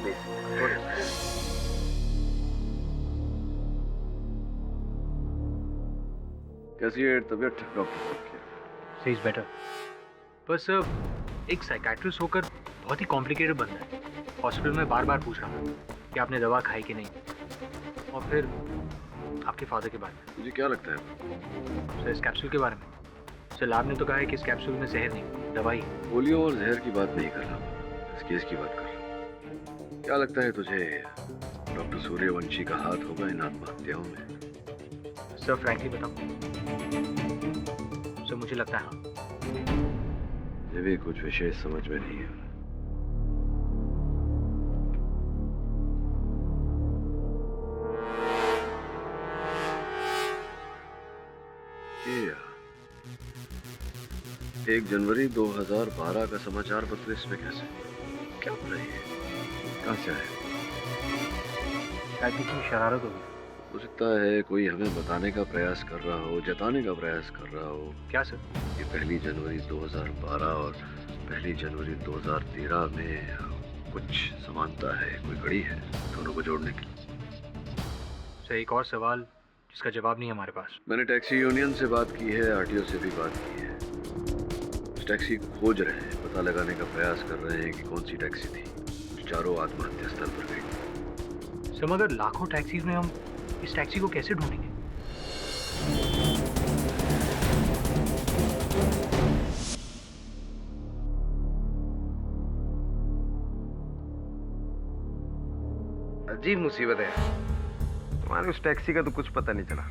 प्लीज थोड़े। कैसी है तबीयत डॉक्टर? C is better. बस एक साइकाट्रिस्ट होकर बहुत ही कॉम्प्लिकेटेड बंदा है। हॉस्पिटल में बार बार पूछ रहा था कि आपने दवा खाई कि नहीं, और फिर आपके फादर के बारे में। मुझे क्या लगता है सर? इस कैप्सूल के बारे में। सर लैब ने तो कहा है कि इस कैप्सूल में जहर नहीं, दवाई है। पोलियो और जहर की बात नहीं कर रहा, इस केस की बात कर रहा। क्या लगता है तुझे डॉक्टर सूर्यवंशी का हाथ होगा इन आत्महत्याओं में? सर फ्रैंकली बताऊं, सर मुझे लगता है हाँ। ये भी कुछ विशेष समझ में नहीं है। ये 1 जनवरी 2012 का समाचार पत्र इसमें कैसे? क्या हो रही है? कहाँ से आया? शायद किसी शरारत होगी। हो सकता है कोई हमें बताने का प्रयास कर रहा हो, जताने का प्रयास कर रहा हो। क्या सर? ये 1 जनवरी 2012 और 1 जनवरी 2013 में कुछ समानता है, कोई कड़ी है दोनों को जोड़ने की। सर एक और सवाल जिसका जवाब नहीं है हमारे पास। मैंने टैक्सी यूनियन से बात की है, आरटीओ से भी बात की है। उस टैक्सी को खोज रहे हैं, पता लगाने का प्रयास कर रहे हैं कि कौन सी टैक्सी थी जो चारों आत्महत्या स्थल पर गई। सर मगर लाखों टैक्सीज में हम इस टैक्सी को कैसे ढूंढेंगे? अजीब मुसीबत है, तुम्हारे उस टैक्सी का तो कुछ पता नहीं चला।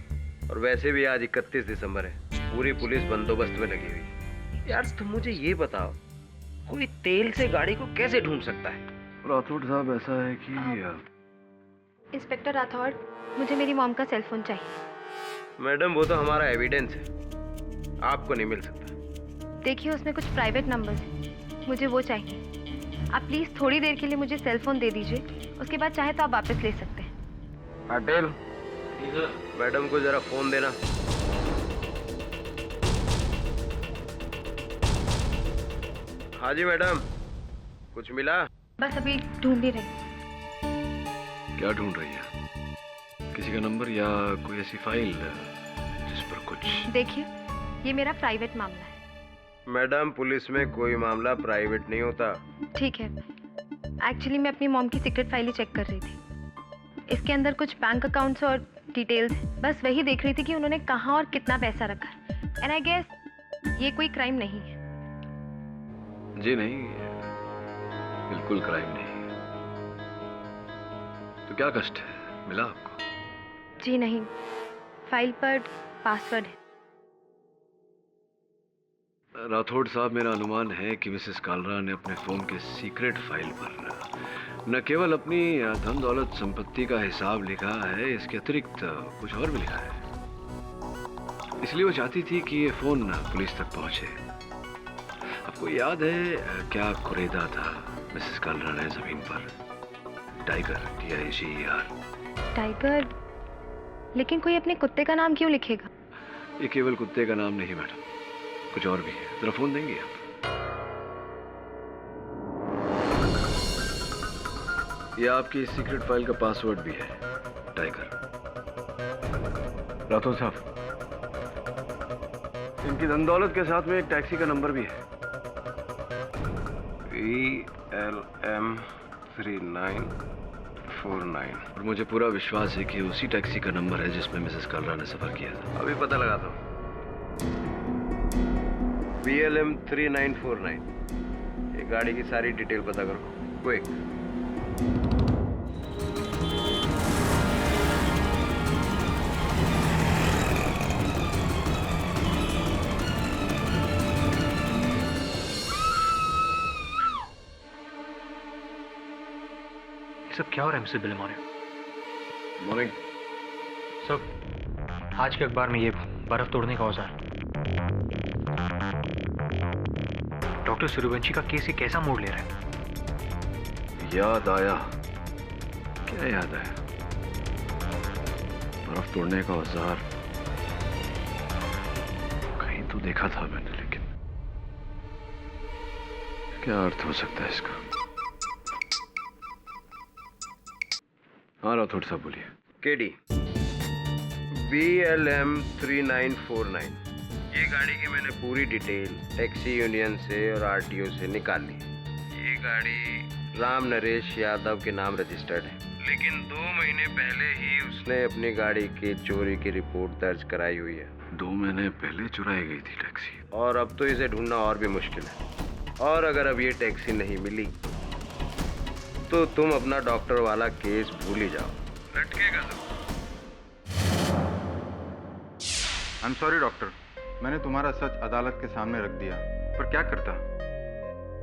और वैसे भी आज 31 दिसंबर है, पूरी पुलिस बंदोबस्त में लगी हुई। यार तुम मुझे ये बताओ, कोई तेल से गाड़ी को कैसे ढूंढ सकता है? राठौड़ साहब ऐसा है कि इंस्पेक्टर राठौड़, मुझे मेरी मॉम का सेल फोन चाहिए। मैडम वो तो हमारा एविडेंस है, आपको नहीं मिल सकता। देखिए उसमें कुछ प्राइवेट नंबर्स हैं, मुझे वो चाहिए। आप प्लीज थोड़ी देर के लिए मुझे सेल फोन दे दीजिए, उसके बाद चाहे तो आप वापस ले सकते हैं। पटेल, मैडम को जरा फोन देना। हाँ जी मैडम, कुछ मिला? बस अभी ढूंढ ही रही। क्या ढूंढ रही है? किसी का नंबर या कोई ऐसी फाइल जिस पर कुछ? देखिए ये मेरा प्राइवेट मामला है। मैडम पुलिस में कोई मामला प्राइवेट नहीं होता। ठीक है, एक्चुअली मैं अपनी मॉम की सीक्रेट फाइल ही चेक कर रही थी। इसके अंदर कुछ बैंक अकाउंट्स और डिटेल्स, बस वही देख रही थी कि उन्होंने कहाँ और कितना पैसा रखा। एंड आई गेस ये कोई क्राइम नहीं है। जी नहीं, बिल्कुल क्राइम नहीं। तो क्या कष्ट है, मिला आपको? जी नहीं, फाइल पर पासवर्ड है। राठौड़ साहब, मेरा अनुमान है कि मिसेस कालरा ने अपने फोन के सीक्रेट फाइल पर न केवल अपनी धन दौलत संपत्ति का हिसाब लिखा है, इसके अतिरिक्त कुछ और भी लिखा है। इसलिए वो चाहती थी कि ये फोन पुलिस तक पहुंचे। आपको याद है क्या कुरेदा था मिसेस कालरा ने जमीन पर? Tiger, TIGER। टाइगर? लेकिन कोई अपने कुत्ते का नाम क्यों लिखेगा? ये केवल कुत्ते का नाम नहीं मैडम, कुछ और भी है। जरा फोन देंगे आप? ये आपकी सीक्रेट फाइल का पासवर्ड भी है, टाइगर। राठौड़ साहब, इनकी धन दौलत के साथ में एक टैक्सी का नंबर भी है, VLM 3949। और मुझे पूरा विश्वास है कि उसी टैक्सी का नंबर है जिसमें मिसेस कालरा ने सफर किया था। अभी पता लगाता हूँ। VLM 3949। ये गाड़ी की सारी डिटेल पता करो, क्विक। सब क्या हो रहा है मिस्टर बिलेमोरे? मॉर्निंग सब आज के अखबार में ये बर्फ तोड़ने का औजार, डॉक्टर सूर्यवंशी का केस ये कैसा मोड़ ले रहा है? याद आया। क्या याद आया? बर्फ तोड़ने का औजार कहीं तो देखा था मैंने, लेकिन क्या अर्थ हो सकता है इसका? हाँ राठौड़ साहब बोलिए। KD VLM 3949। ये गाड़ी की मैंने पूरी डिटेल टैक्सी यूनियन से और RTO से निकाल ली। ये गाड़ी राम नरेश यादव के नाम रजिस्टर्ड है, लेकिन 2 महीने पहले ही उसने अपनी गाड़ी की चोरी की रिपोर्ट दर्ज कराई हुई है। 2 महीने पहले चुराई गई थी टैक्सी, और अब तो इसे ढूंढना और भी मुश्किल है। और अगर अब ये टैक्सी नहीं मिली तो तुम अपना डॉक्टर वाला केस भूल ही जाओ, लटकेगा तो। आई एम सॉरी डॉक्टर, मैंने तुम्हारा सच अदालत के सामने रख दिया, पर क्या करता।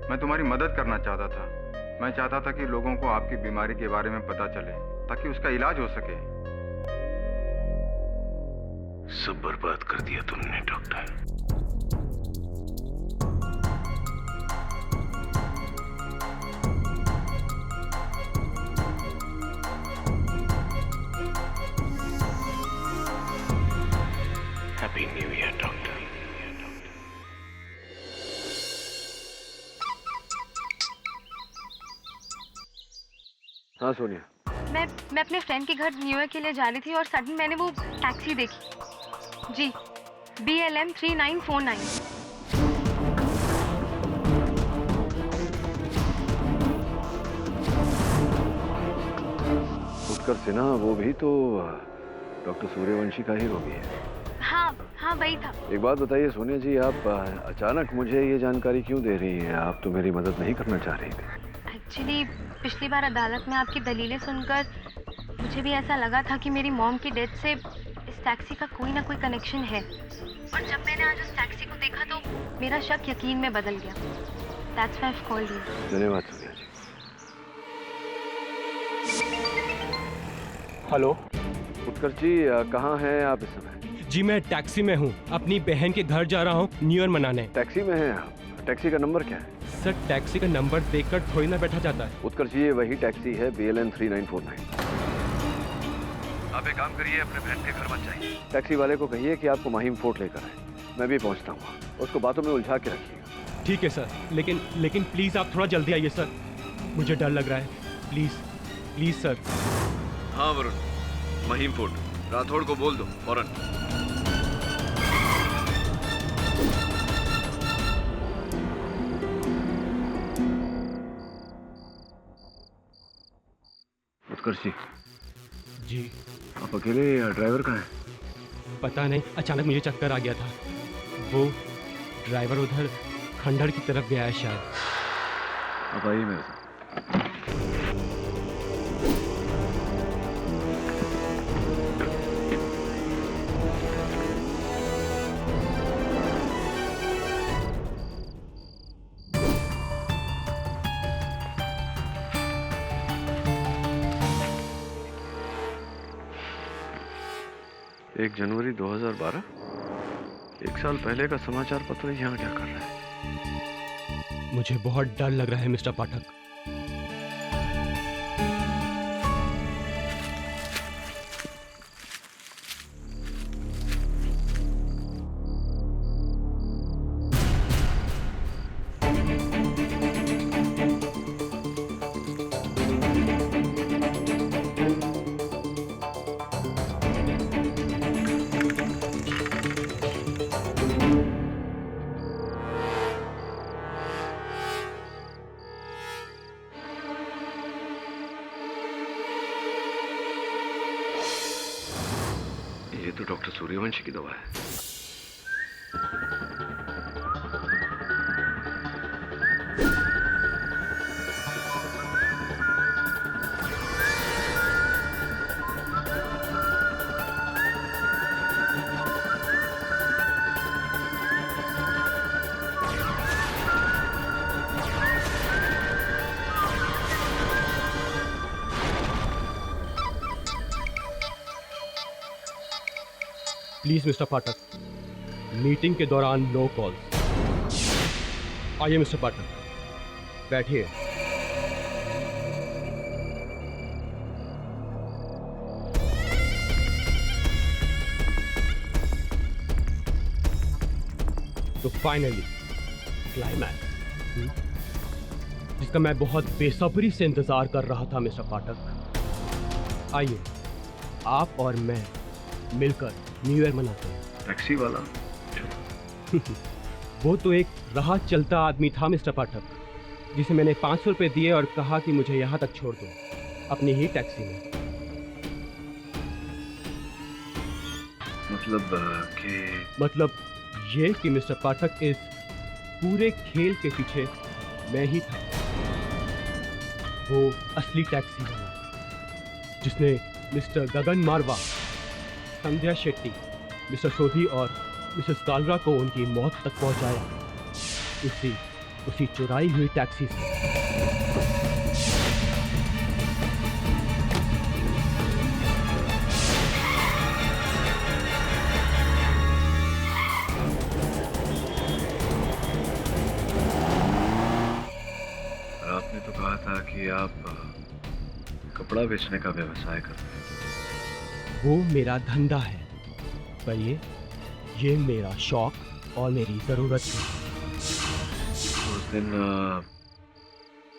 मैं तुम्हारी मदद करना चाहता था। मैं चाहता था कि लोगों को आपकी बीमारी के बारे में पता चले ताकि उसका इलाज हो सके। सब बर्बाद कर दिया तुमने doctor. Happy new year doctor. हाँ सोनिया। मैं अपने फ्रेंड के घर न्यू ईयर के लिए जा रही थी और सडन मैंने वो टैक्सी देखी। जी, BLM 3949। उत्कर्ष सिन्हा, वो भी तो डॉक्टर सूर्यवंशी का ही रोगी है। हाँ वही था। एक बात बताइए सोनिया जी, आप अचानक मुझे ये जानकारी क्यों दे रही हैं? आप तो मेरी मदद नहीं करना चाह रही थी। एक्चुअली पिछली बार अदालत में आपकी दलीलें सुनकर मुझे भी ऐसा लगा था कि मेरी मॉम की डेथ से इस टैक्सी का कोई ना कोई कनेक्शन है। और जब मैंने आज उस टैक्सी को देखा तो मेरा शक यकीन में बदल गया। That's why I've called you. धन्यवाद सोनिया जी। हेलो उत्कर्ष जी, कहाँ हैं आप इस समय? जी मैं टैक्सी में हूँ, अपनी बहन के घर जा रहा हूँ न्यू ईयर मनाने। टैक्सी में हैं आप? टैक्सी का नंबर क्या है? सर टैक्सी का नंबर देखकर थोड़ी ना बैठा जाता है। उत्कर्ष जी, ये वही टैक्सी है, BLM 3949। आप एक काम करिए, अपने बहन के घर मत जाइए। टैक्सी वाले को कहिए कि आपको माहिम फोर्ट लेकर आए। मैं भी पहुंचता हूँ, उसको बातों में उलझा के रखिएगा। ठीक है सर, लेकिन प्लीज आप थोड़ा जल्दी आइए सर, मुझे डर लग रहा है। Please sir. हाँ वरुण, माहिम फोर्ट, राठौड़ को बोल दो फौरन। उत्कर्ष जी। आप अकेले या ड्राइवर कहाँ है? पता नहीं, अचानक मुझे चक्कर आ गया था। वो ड्राइवर उधर खंडहर की तरफ गया है शायद। आप आइए मेरे साथ। 1 जनवरी 2012? 1 साल पहले का समाचार पत्र यहाँ क्या कर रहा है? मुझे बहुत डर लग रहा है मिस्टर पाठक। ये तो डॉक्टर सूर्यवंशी की दवा है। प्लीज मिस्टर पाठक, मीटिंग के दौरान नो कॉल। आइए मिस्टर पाठक, बैठिए। तो फाइनली क्लाइमैक्स, जिसका मैं बहुत बेसब्री से इंतजार कर रहा था मिस्टर पाठक। आइए आप और मैं मिलकर न्यू ईयर मनाते हैं। टैक्सी वाला वो तो एक राह चलता आदमी था मिस्टर पाठक, जिसे मैंने 500 रुपये दिए और कहा कि मुझे यहाँ तक छोड़ दो अपनी ही टैक्सी में। मतलब ये कि मिस्टर पाठक, इस पूरे खेल के पीछे मैं ही था, वो असली टैक्सी वाला जिसने मिस्टर गगन मारवा, संध्या शेट्टी, मिस्टर सोधी और मिसेस कालरा को उनकी मौत तक पहुंचाया, उसी चुराई हुई टैक्सी से। आपने तो कहा था कि आप कपड़ा बेचने का व्यवसाय करते हैं। वो मेरा धंधा है, पर ये मेरा शौक और मेरी जरूरत है। उस दिन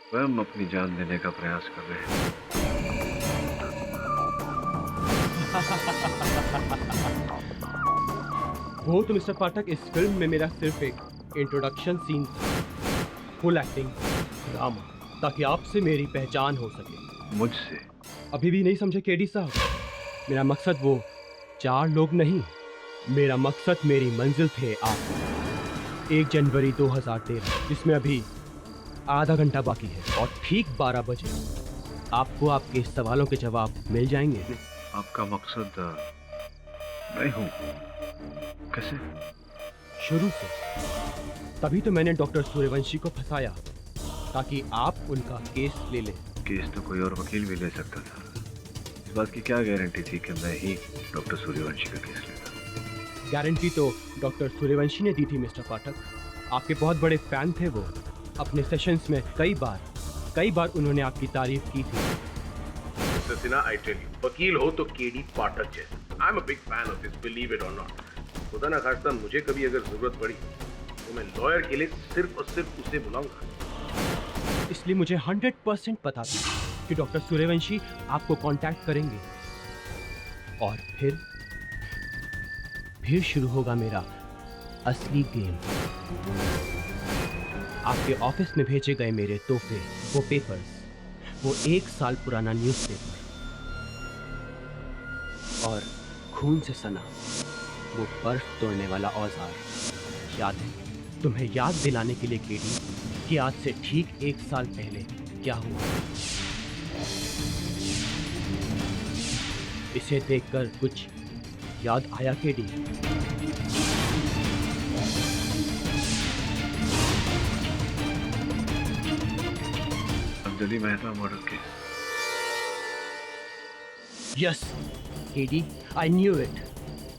स्वयं अपनी जान देने का प्रयास कर रहे हैं। वो तो मिस्टर पाठक, इस फिल्म में मेरा सिर्फ एक इंट्रोडक्शन सीन था, फुल एक्टिंग ड्रामा, ताकि आपसे मेरी पहचान हो सके। मुझसे? अभी भी नहीं समझे केडी साहब? मेरा मकसद वो 4 लोग नहीं, मेरा मकसद मेरी मंजिल थे आप। 1 जनवरी 2013, जिसमें अभी आधा घंटा बाकी है, और ठीक 12 बजे आपको आपके सवालों के जवाब मिल जाएंगे। आपका मकसद मैं हूँ? कैसे? शुरू से। तभी तो मैंने डॉक्टर सूर्यवंशी को फंसाया, ताकि आप उनका केस ले लें। केस तो कोई और वकील भी ले सकता था। इस बात की क्या गारंटी थी कि मैं ही डॉक्टर सूर्यवंशी का केस लेता? गारंटी तो डॉक्टर सूर्यवंशी ने दी थी मिस्टर पाठक। आपके बहुत बड़े फैन थे वो। अपने सेशंस में कई बार उन्होंने आपकी तारीफ की थी। Mister Sinha, I tell you, वकील हो तो केडी पाठक जैसे। I am a big fan of his, believe it or not. खुदा ना खास्ता मुझे कभी अगर जरूरत पड़ी तो मैं लॉयर के लिए सिर्फ और सिर्फ उसे बुलाऊंगा। इसलिए मुझे 100% पता था कि डॉक्टर सूर्यवंशी आपको कांटेक्ट करेंगे, और फिर शुरू होगा मेरा असली गेम। आपके ऑफिस में भेजे गए मेरे तोहफे, वो पेपर्स, वो 1 साल पुराना न्यूज़पेपर, और खून से सना वो बर्फ तोड़ने वाला औजार। याद है? तुम्हें याद दिलाने के लिए केडी कि आज से ठीक 1 साल पहले क्या हुआ। इसे देखकर कुछ याद आया KD? Anjali Mehta murder case. Yes KD, I knew it.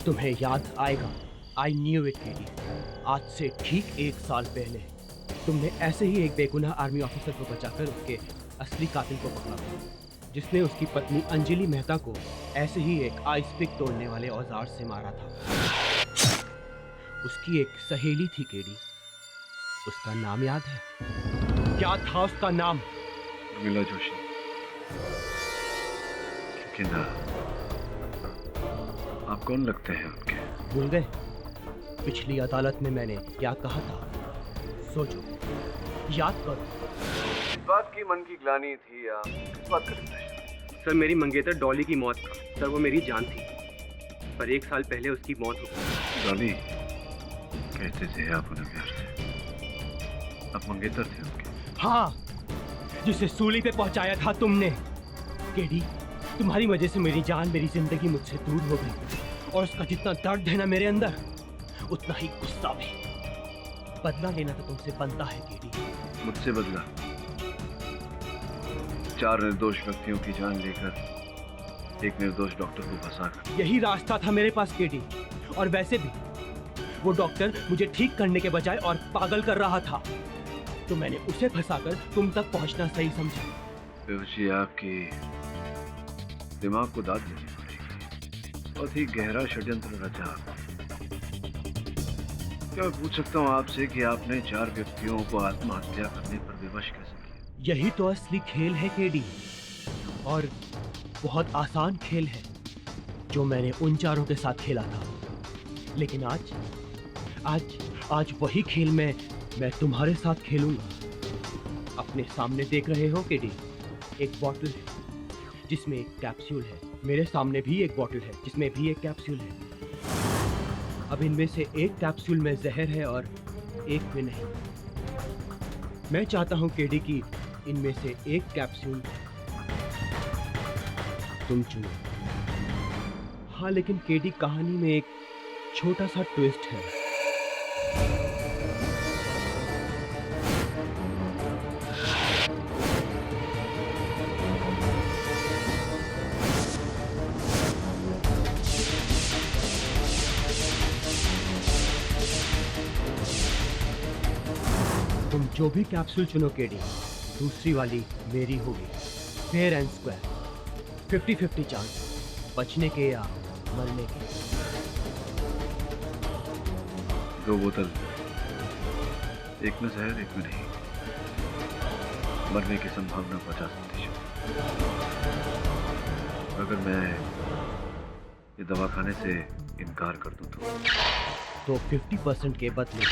तुम्हें याद आएगा। I knew it KD. आज से ठीक 1 साल पहले तुमने ऐसे ही एक बेगुनाह आर्मी ऑफिसर को बचाकर उसके असली कातिल को पकड़ा, जिसने उसकी पत्नी अंजलि मेहता को ऐसे ही एक आइस पिक तोड़ने वाले औजार से मारा था। उसकी एक सहेली थी केडी, उसका नाम याद है? क्या था उसका नाम? उर्मिला जोशी। लेकिन आप कौन लगते हैं उनके? भूल गए? पिछली अदालत में मैंने क्या कहा था? सोचो, याद करो। इस बात की मन की ग्लानि थी या किस बात का डिप्रेशन? सर, मेरी मंगेतर डॉली की मौत का, सर वो मेरी जान थी, पर 1 साल पहले उसकी मौत हो गई। डॉली कहते थे आप उन्हें प्यार से, आप मंगेतर थे उनके। हाँ, जिसे सूली पे पहुंचाया था तुमने। केडी, तुम्हारी वजह से मेरी जान, मेरी जिंदगी मुझसे दूर हो गई, और उसका जितना दर्द है ना मेरे अंदर, उतना ही गुस्सा भी। बदला लेना तो तुमसे बनता है केडी। मुझसे बदला? 4 निर्दोष व्यक्तियों की जान लेकर एक निर्दोष डॉक्टर को फंसाकर। यही रास्ता था मेरे पास केडी, और वैसे भी वो डॉक्टर मुझे ठीक करने के बजाय और पागल कर रहा था, तो मैंने उसे फंसाकर तुम तक पहुंचना सही समझा। बेहोशी, आपकी दिमाग को दाद देनी पड़ेगी। बहुत ही गहरा षड्यंत्र रचा। क्या मैं पूछ सकता हूँ आपसे कि आपने 4 व्यक्तियों को आत्महत्या करने पर विवश कैसे किया? यही तो असली खेल है केडी, और बहुत आसान खेल है जो मैंने उन 4 के साथ खेला था। लेकिन आज वही खेल मैं तुम्हारे साथ खेलूंगा। अपने सामने देख रहे हो केडी, एक बॉटल है जिसमें एक कैप्सूल है। मेरे सामने भी एक बॉटल है जिसमें भी एक कैप्सूल है। अब इनमें से एक कैप्सूल में जहर है और एक में नहीं। मैं चाहता हूं केडी कि इनमें से एक कैप्सूल तुम चुनो। हाँ, लेकिन केडी, कहानी में एक छोटा सा ट्विस्ट है। तुम जो भी कैप्सूल चुनो केडी, दूसरी वाली मेरी होगी। फेयर एंड स्क्वायर, 50-50 चांस बचने के या मरने के। 2 बोतल, एक में जहर एक में नहीं। मरने की संभावना 50%। अगर मैं ये दवा खाने से इनकार कर दूं तो 50% के बदले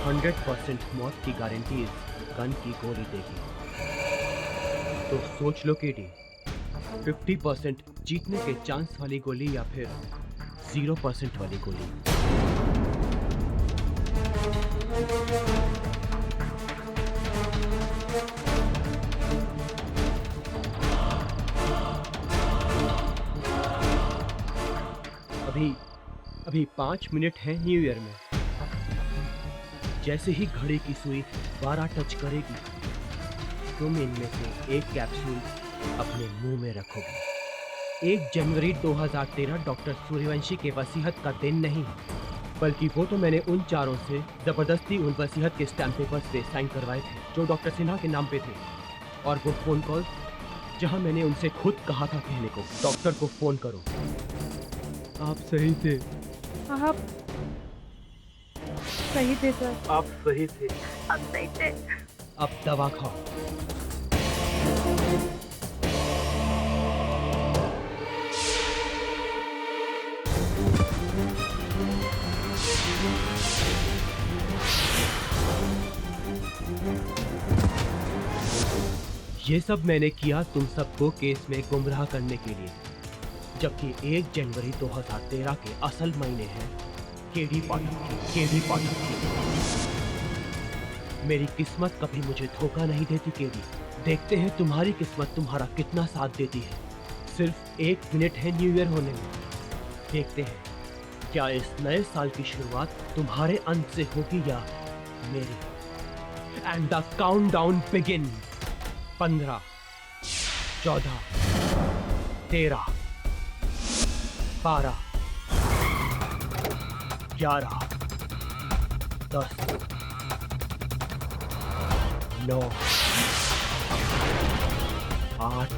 100% मौत की गारंटी इस गन की गोली देगी। तो सोच लो केडी, 50% जीतने के चांस वाली गोली या फिर 0% वाली गोली। अभी 5 मिनट है न्यू ईयर में। जैसे ही घड़ी की सुई 12 टच करेगी, तुम इनमें से एक कैप्सूल अपने मुंह में रखोगे। 1 जनवरी 2013 डॉक्टर सूर्यवंशी के वसीयत का दिन नहीं, बल्कि वो तो मैंने उन 4 से जबरदस्ती उन वसीयत के स्टैम्प पेपर से साइन करवाए थे जो डॉक्टर सिन्हा के नाम पे थे। और वो फोन कॉल जहां मैंने उनसे खुद कहा था कहने को, डॉक्टर को फोन करो, आप सही थे, आप सही थे सर, आप सही थे, आप सही थे। अब दवा खाओ। ये सब मैंने किया तुम सबको केस में गुमराह करने के लिए, जबकि 1 जनवरी 2013 के असल महीने हैं केडी पाठक की। मेरी किस्मत कभी मुझे धोखा नहीं देती केडी। देखते हैं तुम्हारी किस्मत तुम्हारा कितना साथ देती है। सिर्फ 1 मिनट है न्यू ईयर होने में। देखते हैं क्या इस नए साल की शुरुआत तुम्हारे अंत से होगी या मेरी। And the countdown begin. 15, 14, 13, 12, 11, 10, 9, 8,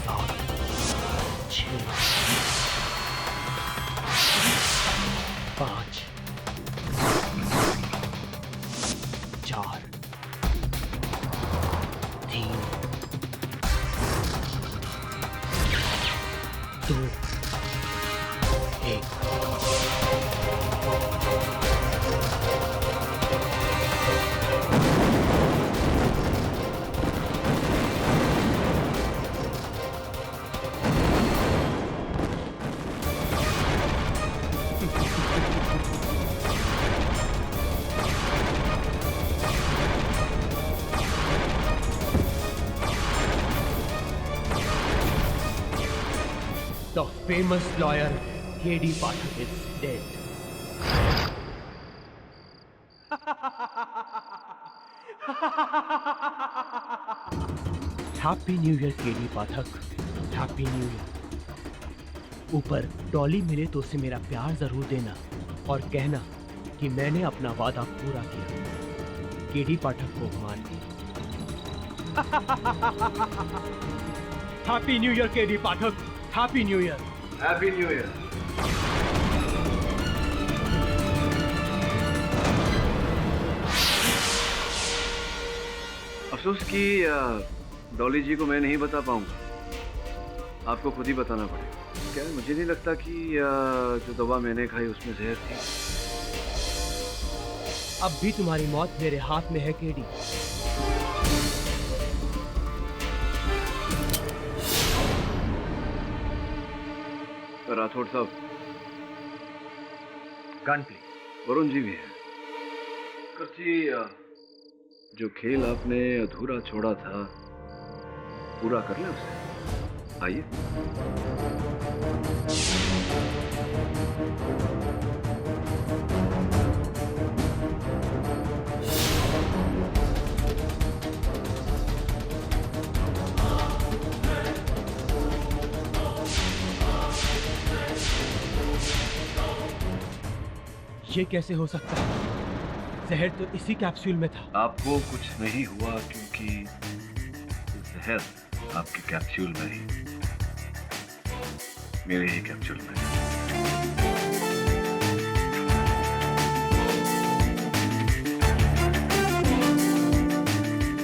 7, 6, 5, 4, 3, 2, 1। The famous lawyer K.D. Pathak is dead. Happy New Year, K.D. Pathak. Happy New Year. ऊपर डॉली मिले तो उसे मेरा प्यार जरूर देना और कहना कि मैंने अपना वादा पूरा किया। केडी पाठक को मान के। Happy new year KD Pathak. Happy new year. Happy new year. अफसोस कि डॉली जी को मैं नहीं बता पाऊंगा, आपको खुद ही बताना पड़ेगा। क्या मुझे नहीं लगता कि जो दवा मैंने खाई उसमें जहर थी। अब भी तुम्हारी मौत मेरे हाथ में है केडी। राठौड़ साहब, गन प्लीज। वरुण जी भी है। जी, जो खेल आपने अधूरा छोड़ा था पूरा कर लें उसे। आइए। ये कैसे हो सकता है? जहर तो इसी कैप्सूल में था। आपको कुछ नहीं हुआ क्योंकि जहर आपके कैप्सूल में ही, मेरे ही कैप्सूल में।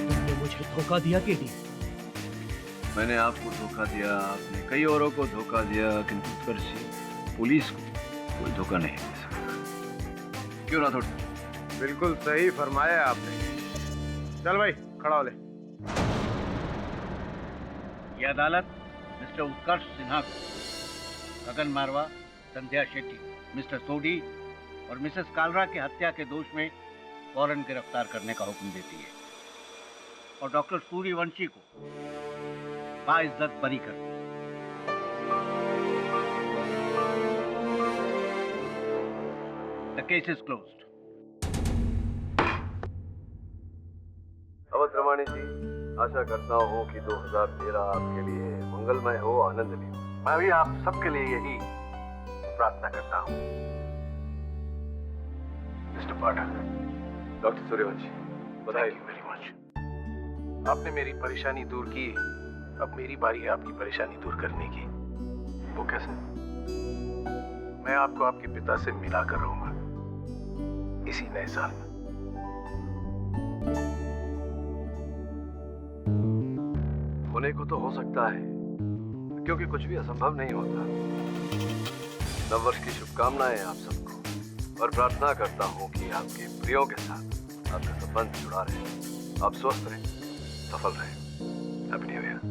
तुमने मुझे धोखा दिया केडी। मैंने आपको धोखा दिया, आपने कई औरों को धोखा दिया, किंतु उत्कर्ष पुलिस को कोई धोखा नहीं दे सकता। क्यों राठौड़? बिल्कुल सही फरमाया आपने। चल भाई खड़ा हो ले। ये अदालत मिस्टर उत्कर्ष सिन्हा को गगन मारवा, संध्या शेट्टी, मिस्टर सोडी और मिसेस कालरा के हत्या के दोष में फौरन गिरफ्तार करने का हुक्म देती है और डॉक्टर सूर्यवंशी को बाइज्जत बरी करती है। The case is closed. Awadh Ramani जी, आशा करता हूँ कि 2013 आपके लिए मंगलमय हो, आनंदमय हो। मैं भी आप सबके लिए यही प्रार्थना करता हूँ। मिस्टर पाठक, डॉक्टर सूर्यवंशी, बधाई। Very much. आपने मेरी परेशानी दूर की, अब मेरी बारी है आपकी परेशानी दूर करने की। वो कैसे? मैं आपको आपके पिता से मिला कर रहूंगा इसी नए साल में। होने को तो हो सकता है, क्योंकि कुछ भी असंभव नहीं होता। नववर्ष की शुभकामनाएं आप सबको, और प्रार्थना करता हूँ कि आपके प्रियों के साथ आपका संबंध जुड़ा रहे, आप स्वस्थ रहें, सफल रहें। Happy new year.